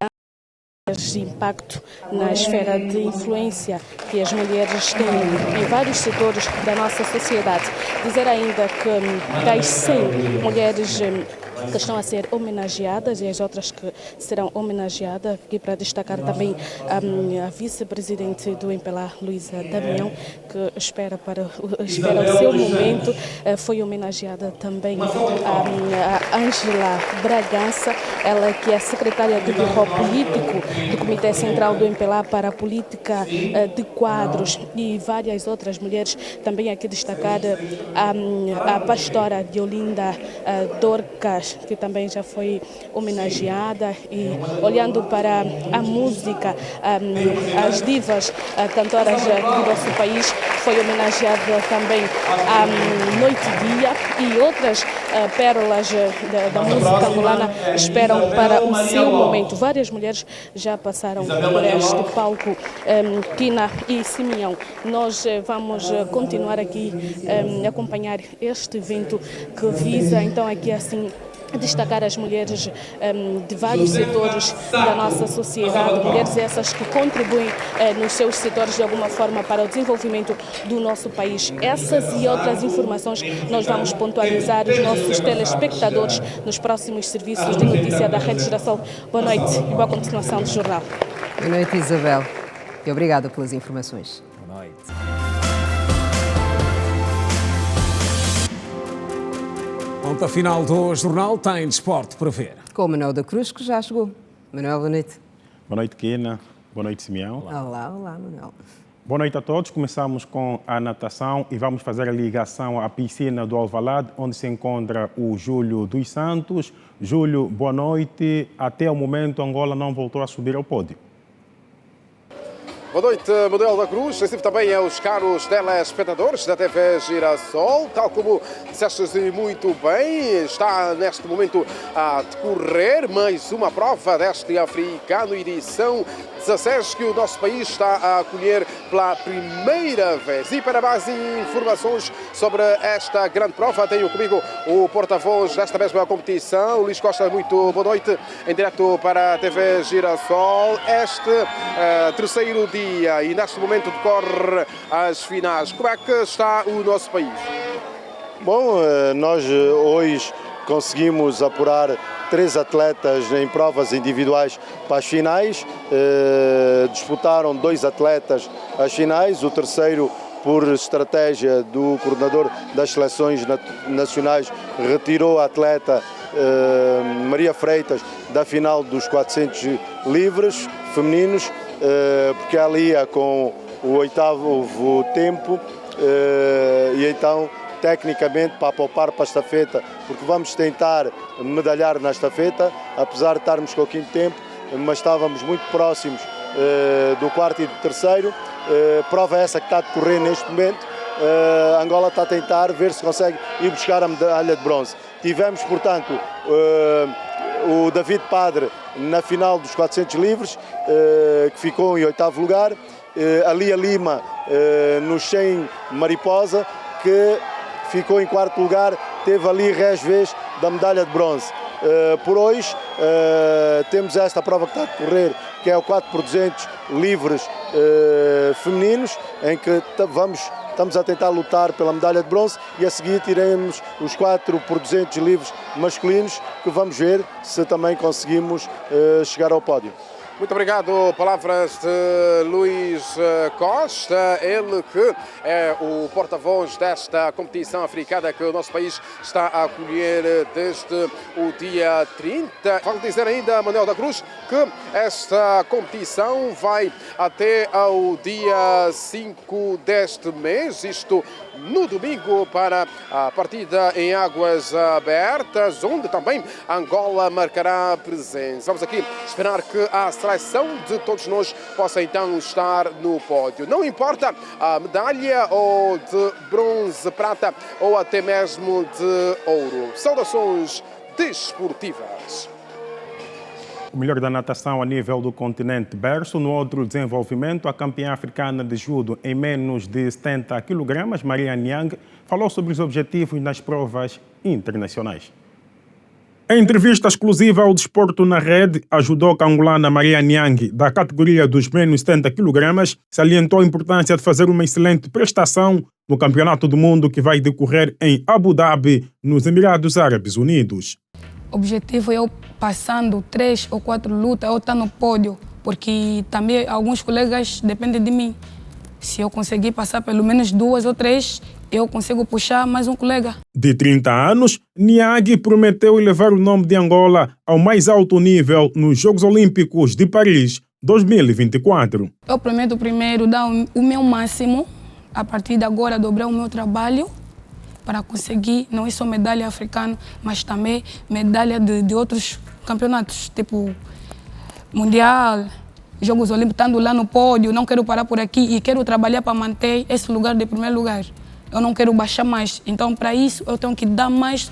e impacto na esfera de influência que as mulheres têm em vários setores da nossa sociedade. Dizer ainda que das 100 mulheres que estão a ser homenageadas e as outras que serão homenageadas, aqui para destacar também a vice-presidente do MPLA, Luísa Damião, que espera o seu momento. Foi homenageada também a Ângela Bragança, ela que é secretária de Birro Político do Comitê Central do MPLA para a Política de Quadros, e várias outras mulheres. Também aqui destacar a pastora Diolinda Dorcas Dias, que também já foi homenageada, e olhando para a música, as divas cantoras do nosso país, foi homenageada também a Noite e Dia, e outras pérolas da música angolana esperam para o seu momento. Várias mulheres já passaram por este palco, Kina e Simeão. Nós vamos continuar aqui a acompanhar este evento que visa então aqui assim destacar as mulheres de vários setores da nossa sociedade, mulheres essas que contribuem nos seus setores de alguma forma para o desenvolvimento do nosso país. Essas e outras informações nós vamos pontualizar os nossos telespectadores nos próximos serviços de notícia da Rede Girassol. Boa noite e boa continuação do jornal. Boa noite, Isabel, e obrigada pelas informações. Boa noite. Ponta final do jornal tem desporto para ver. Com o Manuel da Cruz, que já chegou. Manuel, boa noite. Boa noite, Kina. Boa noite, Simeão. Olá, Manuel. Boa noite a todos. Começamos com a natação e vamos fazer a ligação à piscina do Alvalade, onde se encontra o Júlio dos Santos. Júlio, boa noite. Até o momento, Angola não voltou a subir ao pódio. Boa noite, Manuel da Cruz. Recebo também aos caros telespectadores da TV Girassol. Tal como disseste muito bem, está neste momento a decorrer mais uma prova deste africano, edição 16, que o nosso país está a acolher pela primeira vez. E para mais informações sobre esta grande prova, tenho comigo o porta-voz desta mesma competição, Luís Costa. Muito boa noite, em direto para a TV Girassol. Este terceiro dia e neste momento decorre as finais. Como é que está o nosso país? Bom, nós hoje conseguimos apurar 3 atletas em provas individuais para as finais. Disputaram 2 atletas as finais, o terceiro, por estratégia do coordenador das seleções nacionais, retirou a atleta Maria Freitas da final dos 400 livres femininos, porque ela ia com o 8º tempo, e então tecnicamente para poupar para a estafeta, porque vamos tentar medalhar na estafeta, apesar de estarmos com o 5º tempo, mas estávamos muito próximos do 4º e do 3º. Prova essa que está a decorrer neste momento. Angola está a tentar ver se consegue ir buscar a medalha de bronze. Tivemos, portanto, o David Padre na final dos 400 livres, que ficou em 8º lugar. A Lia Lima nos 100 mariposa, que ficou em 4º lugar, teve ali resvés da medalha de bronze. Por hoje temos esta prova que está a decorrer, que é o 4x200 livres femininos, em que estamos a tentar lutar pela medalha de bronze, e a seguir teremos os 4x200 livres masculinos, que vamos ver se também conseguimos chegar ao pódio. Muito obrigado. Palavras de Luís Costa, ele que é o porta-voz desta competição africana que o nosso país está a acolher desde o dia 30. Vale dizer ainda, Manuel da Cruz, que esta competição vai até ao dia 5 deste mês, isto no domingo, para a partida em águas abertas, onde também Angola marcará presença. Vamos aqui esperar que a seleção de todos nós possa então estar no pódio. Não importa a medalha ou de bronze, prata ou até mesmo de ouro. Saudações desportivas. O melhor da natação a nível do continente berço. No outro desenvolvimento, a campeã africana de judo em menos de 70 kg, Maria Niang, falou sobre os objetivos nas provas internacionais. Em entrevista exclusiva ao Desporto na Rede, a judoca angolana Maria Niang, da categoria dos menos 70 kg, salientou a importância de fazer uma excelente prestação no Campeonato do Mundo que vai decorrer em Abu Dhabi, nos Emirados Árabes Unidos. O objetivo é eu passando 3 ou 4 lutas, eu estar no pódio, porque também alguns colegas dependem de mim. Se eu conseguir passar pelo menos 2 ou 3, eu consigo puxar mais um colega. De 30 anos, Niang prometeu elevar o nome de Angola ao mais alto nível nos Jogos Olímpicos de Paris 2024. Eu prometo primeiro dar o meu máximo, a partir de agora dobrar o meu trabalho para conseguir não é só medalha africana, mas também medalha de outros campeonatos, tipo Mundial, Jogos Olímpicos, estando lá no pódio. Não quero parar por aqui e quero trabalhar para manter esse lugar de primeiro lugar. Eu não quero baixar mais, então para isso eu tenho que dar mais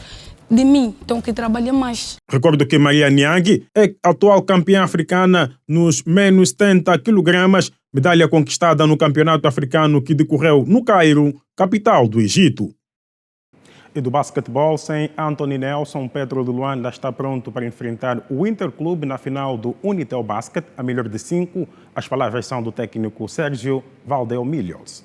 de mim, tenho que trabalhar mais. Recordo que Maria Niang é atual campeã africana nos menos 70 kg, medalha conquistada no campeonato africano que decorreu no Cairo, capital do Egito. E do basquetebol, sem Anthony Nelson, Petro de Luanda está pronto para enfrentar o Interclube na final do Unitel Basket, a melhor de 5. As palavras são do técnico Sérgio Valdeomilhos.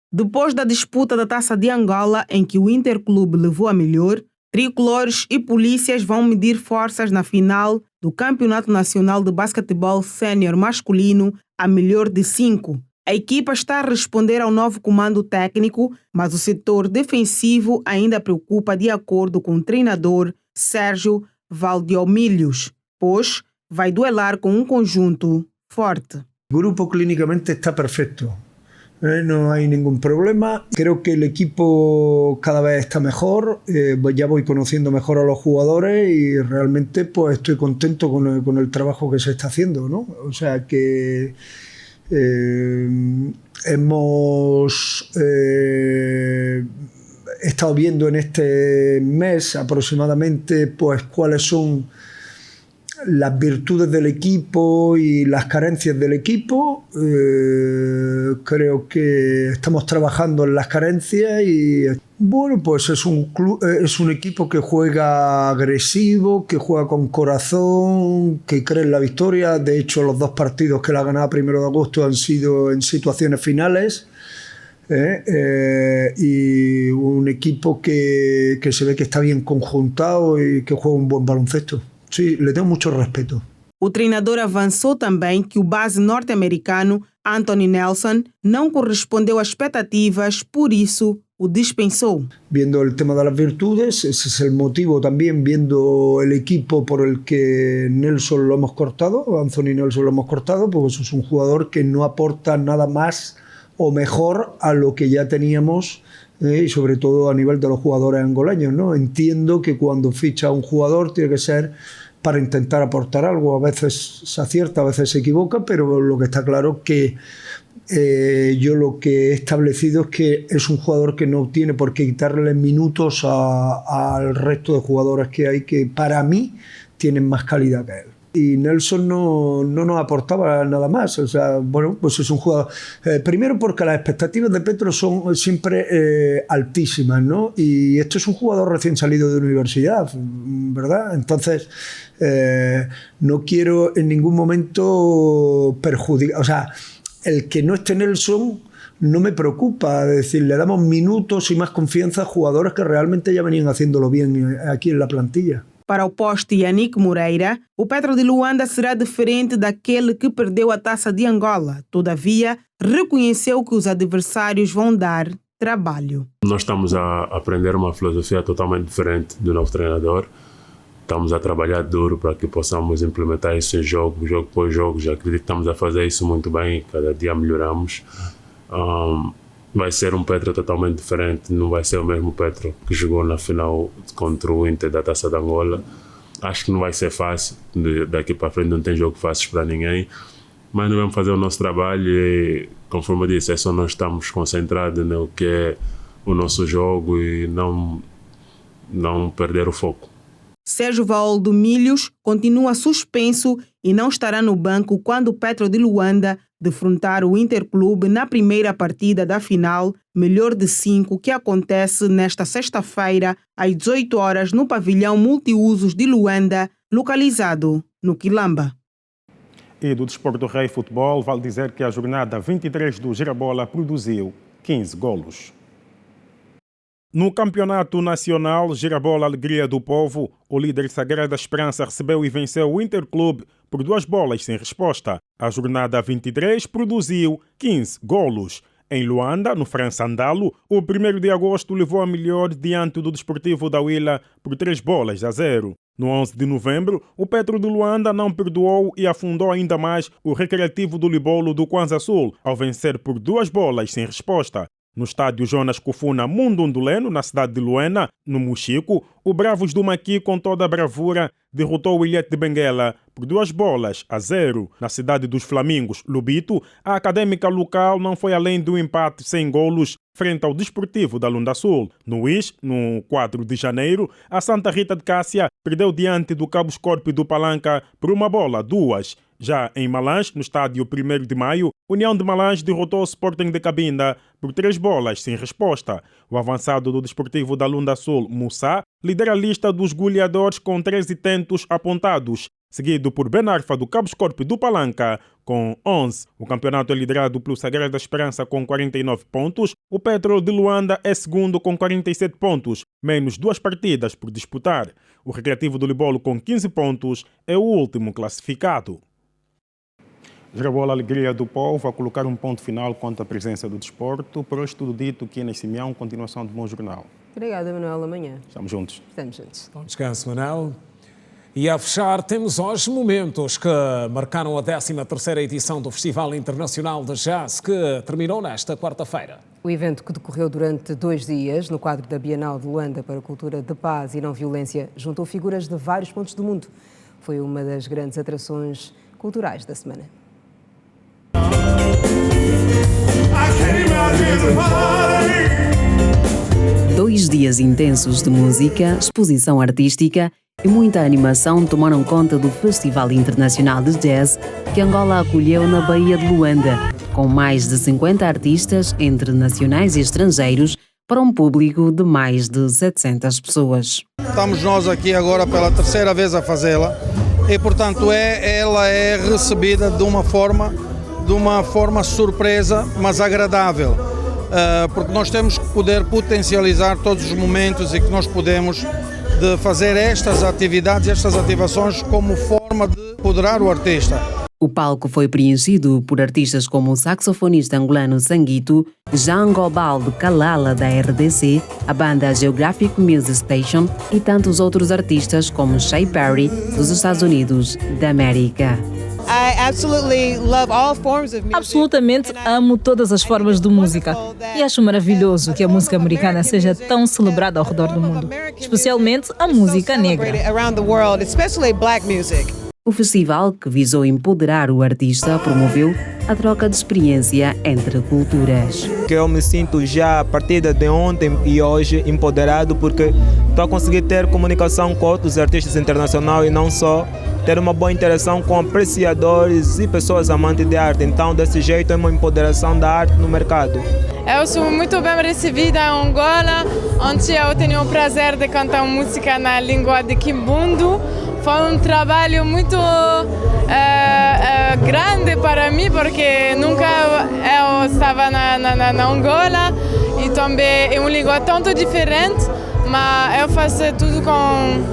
Depois da disputa da Taça de Angola, em que o Interclube levou a melhor, tricolores e polícias vão medir forças na final do Campeonato Nacional de Basquetebol Sénior Masculino, a melhor de 5. A equipa está a responder ao novo comando técnico, mas o setor defensivo ainda preocupa, de acordo com o treinador Sérgio Valdeomilhos, pois vai duelar com um conjunto forte. O grupo clínicamente está perfecto. No hay ningún problema. Creo que el equipo cada vez está mejor. Ya voy conociendo mejor a los jugadores y realmente pues estoy contento con el trabajo que se está haciendo, ¿no? O sea que hemos estado viendo en este mes aproximadamente pues cuáles son las virtudes del equipo y las carencias del equipo. Creo que estamos trabajando en las carencias y bueno, pues es un equipo que juega agresivo, que juega con corazón, que cree en la victoria. De hecho, los 2 partidos que la ha ganado 1 de agosto han sido en situaciones finales. Y un equipo que se ve que está bien conjuntado y que juega un buen baloncesto. Sí, le tengo mucho respeto. O treinador avançou também que o base norte-americano Anthony Nelson não correspondeu às expectativas, por isso o dispensou. Viendo el tema de las virtudes, ese es el motivo también, viendo el equipo por el que Nelson lo hemos cortado, Anthony Nelson lo hemos cortado, porque es un jugador que no aporta nada más o mejor a lo que ya teníamos. Y sobre todo a nivel de los jugadores angoleños, ¿no? Entiendo que cuando ficha a un jugador tiene que ser para intentar aportar algo. A veces se acierta, a veces se equivoca, pero lo que está claro es que yo lo que he establecido es que es un jugador que no tiene por qué quitarle minutos al resto de jugadores que hay, que para mí tienen más calidad que él. Y Nelson no nos aportaba nada más. O sea, bueno, pues es un jugador... primero porque las expectativas de Petro son siempre altísimas, ¿no? Y esto es un jugador recién salido de universidad, ¿verdad? Entonces, no quiero en ningún momento perjudicar... O sea, el que no esté Nelson no me preocupa. Es decir, le damos minutos y más confianza a jugadores que realmente ya venían haciéndolo bien aquí en la plantilla. Para o poste Yannick Moreira, o Petro de Luanda será diferente daquele que perdeu a Taça de Angola. Todavia, reconheceu que os adversários vão dar trabalho. Nós estamos a aprender uma filosofia totalmente diferente do novo treinador. Estamos a trabalhar duro para que possamos implementar isso em jogo por jogo. Já acredito que estamos a fazer isso muito bem, cada dia melhoramos. Vai ser um Petro totalmente diferente, não vai ser o mesmo Petro que jogou na final contra o Inter da Taça de Angola. Acho que não vai ser fácil, daqui para frente não tem jogo fácil para ninguém, mas nós vamos fazer o nosso trabalho e, conforme eu disse, é só nós estamos concentrados no que é o nosso jogo e não perder o foco. Sérgio Valdeomilhos continua suspenso e não estará no banco quando o Petro de Luanda defrontar o Interclube na primeira partida da final melhor de 5, que acontece nesta sexta-feira às 18 horas no pavilhão multiusos de Luanda, localizado no Quilamba. E do Desporto do Rei Futebol, vale dizer que a jornada 23 do Girabola produziu 15 golos. No Campeonato Nacional Girabola Alegria do Povo, o líder Sagrada Esperança recebeu e venceu o Interclube por 2 bolas sem resposta. A jornada 23 produziu 15 golos. Em Luanda, no França Andalo, o 1º de agosto levou a melhor diante do Desportivo da Huila por 3-0. No 11 de novembro, o Petro de Luanda não perdoou e afundou ainda mais o Recreativo do Libolo do Kwanza Sul, ao vencer por 2 bolas sem resposta. No estádio Jonas Kufuna Mundunduleno, na cidade de Luena, no Mochico, o Bravos do Maqui, com toda a bravura, derrotou o Ilhete de Benguela por 2-0. Na cidade dos Flamingos, Lubito, a académica local não foi além do empate sem golos frente ao Desportivo da Lunda Sul. No IS, no 4 de janeiro, a Santa Rita de Cássia perdeu diante do Cabo Escorpio do Palanca por 1-2. Já em Malange, no estádio 1º de Maio, União de Malange derrotou o Sporting de Cabinda por 3 sem resposta. O avançado do Desportivo da Lunda Sul, Moussa, lidera a lista dos goleadores com 13 tentos apontados, seguido por Benarfa do Cabo Escorpio do Palanca com 11. O campeonato é liderado pelo Sagrada Esperança com 49 pontos. O Petro de Luanda é segundo com 47 pontos, menos 2 partidas por disputar. O Recreativo do Libolo com 15 pontos é o último classificado. Gravou a alegria do povo a colocar um ponto final quanto à presença do desporto. Por hoje tudo dito aqui na Simeão, continuação de bom jornal. Obrigada, Manuel. Amanhã. Estamos juntos. Estamos juntos. Bom descanso, Manuel. E a fechar, temos hoje momentos que marcaram a 13ª edição do Festival Internacional de Jazz, que terminou nesta quarta-feira. O evento, que decorreu durante 2 dias no quadro da Bienal de Luanda para a Cultura de Paz e Não Violência, juntou figuras de vários pontos do mundo. Foi uma das grandes atrações culturais da semana. 2 dias intensos de música, exposição artística e muita animação tomaram conta do Festival Internacional de Jazz que Angola acolheu na Baía de Luanda, com mais de 50 artistas, entre nacionais e estrangeiros, para um público de mais de 700 pessoas. Estamos nós aqui agora pela 3ª vez a fazê-la e, portanto, ela é recebida de uma forma surpresa, mas agradável, porque nós temos que poder potencializar todos os momentos e que nós podemos de fazer estas atividades, estas ativações como forma de empoderar o artista. O palco foi preenchido por artistas como o saxofonista angolano Sanguito, Jean Gobal de Kalala da RDC, a banda Geographic Music Station e tantos outros artistas como Shea Perry dos Estados Unidos da América. Absolutamente amo todas as formas de música e acho maravilhoso que a música americana seja tão celebrada ao redor do mundo, especialmente a música negra. O festival, que visou empoderar o artista, promoveu a troca de experiência entre culturas. Eu me sinto já a partir de ontem e hoje empoderado porque estou a conseguir ter comunicação com outros artistas internacionais e não só ter uma boa interação com apreciadores e pessoas amantes de arte. Então, desse jeito, é uma empoderação da arte no mercado. Eu sou muito bem recebida em Angola, onde eu tenho o prazer de cantar música na língua de Kimbundu. Foi um trabalho muito grande para mim, porque nunca eu estava na Angola e também é uma língua tanto diferente, mas eu faço tudo com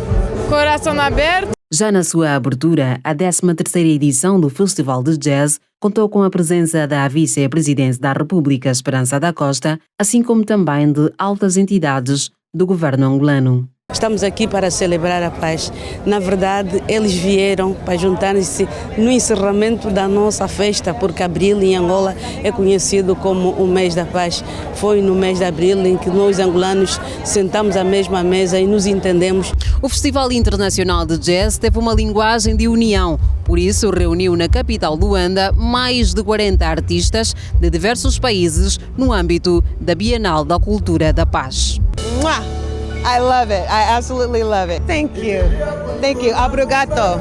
coração aberto. Já na sua abertura, a 13ª edição do Festival de Jazz contou com a presença da vice-presidente da República, Esperança da Costa, assim como também de altas entidades do governo angolano. Estamos aqui para celebrar a paz. Na verdade, eles vieram para juntar-se no encerramento da nossa festa, porque abril em Angola é conhecido como o mês da paz. Foi no mês de abril em que nós angolanos sentamos à mesma mesa e nos entendemos. O Festival Internacional de Jazz teve uma linguagem de união, por isso reuniu na capital Luanda mais de 40 artistas de diversos países no âmbito da Bienal da Cultura da Paz. I love it. I absolutely love it. Thank you. Thank you. Obrigado.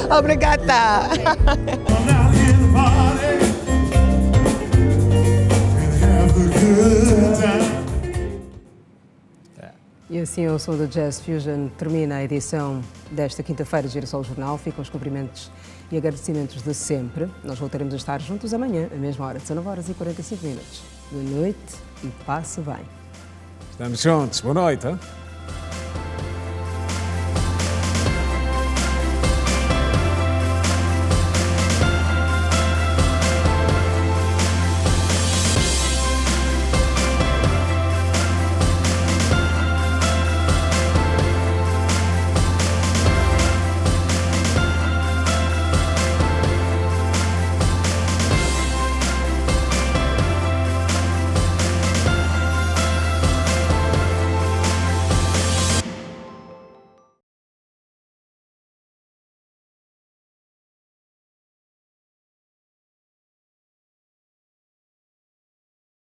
Obrigada. E assim, ao som do Jazz Fusion, termina a edição desta quinta-feira de Girassol Jornal. Ficam os cumprimentos e agradecimentos de sempre. Nós voltaremos a estar juntos amanhã, à mesma hora, 19h45. Boa noite e passe bem. Estamos juntos. Boa noite. Hein?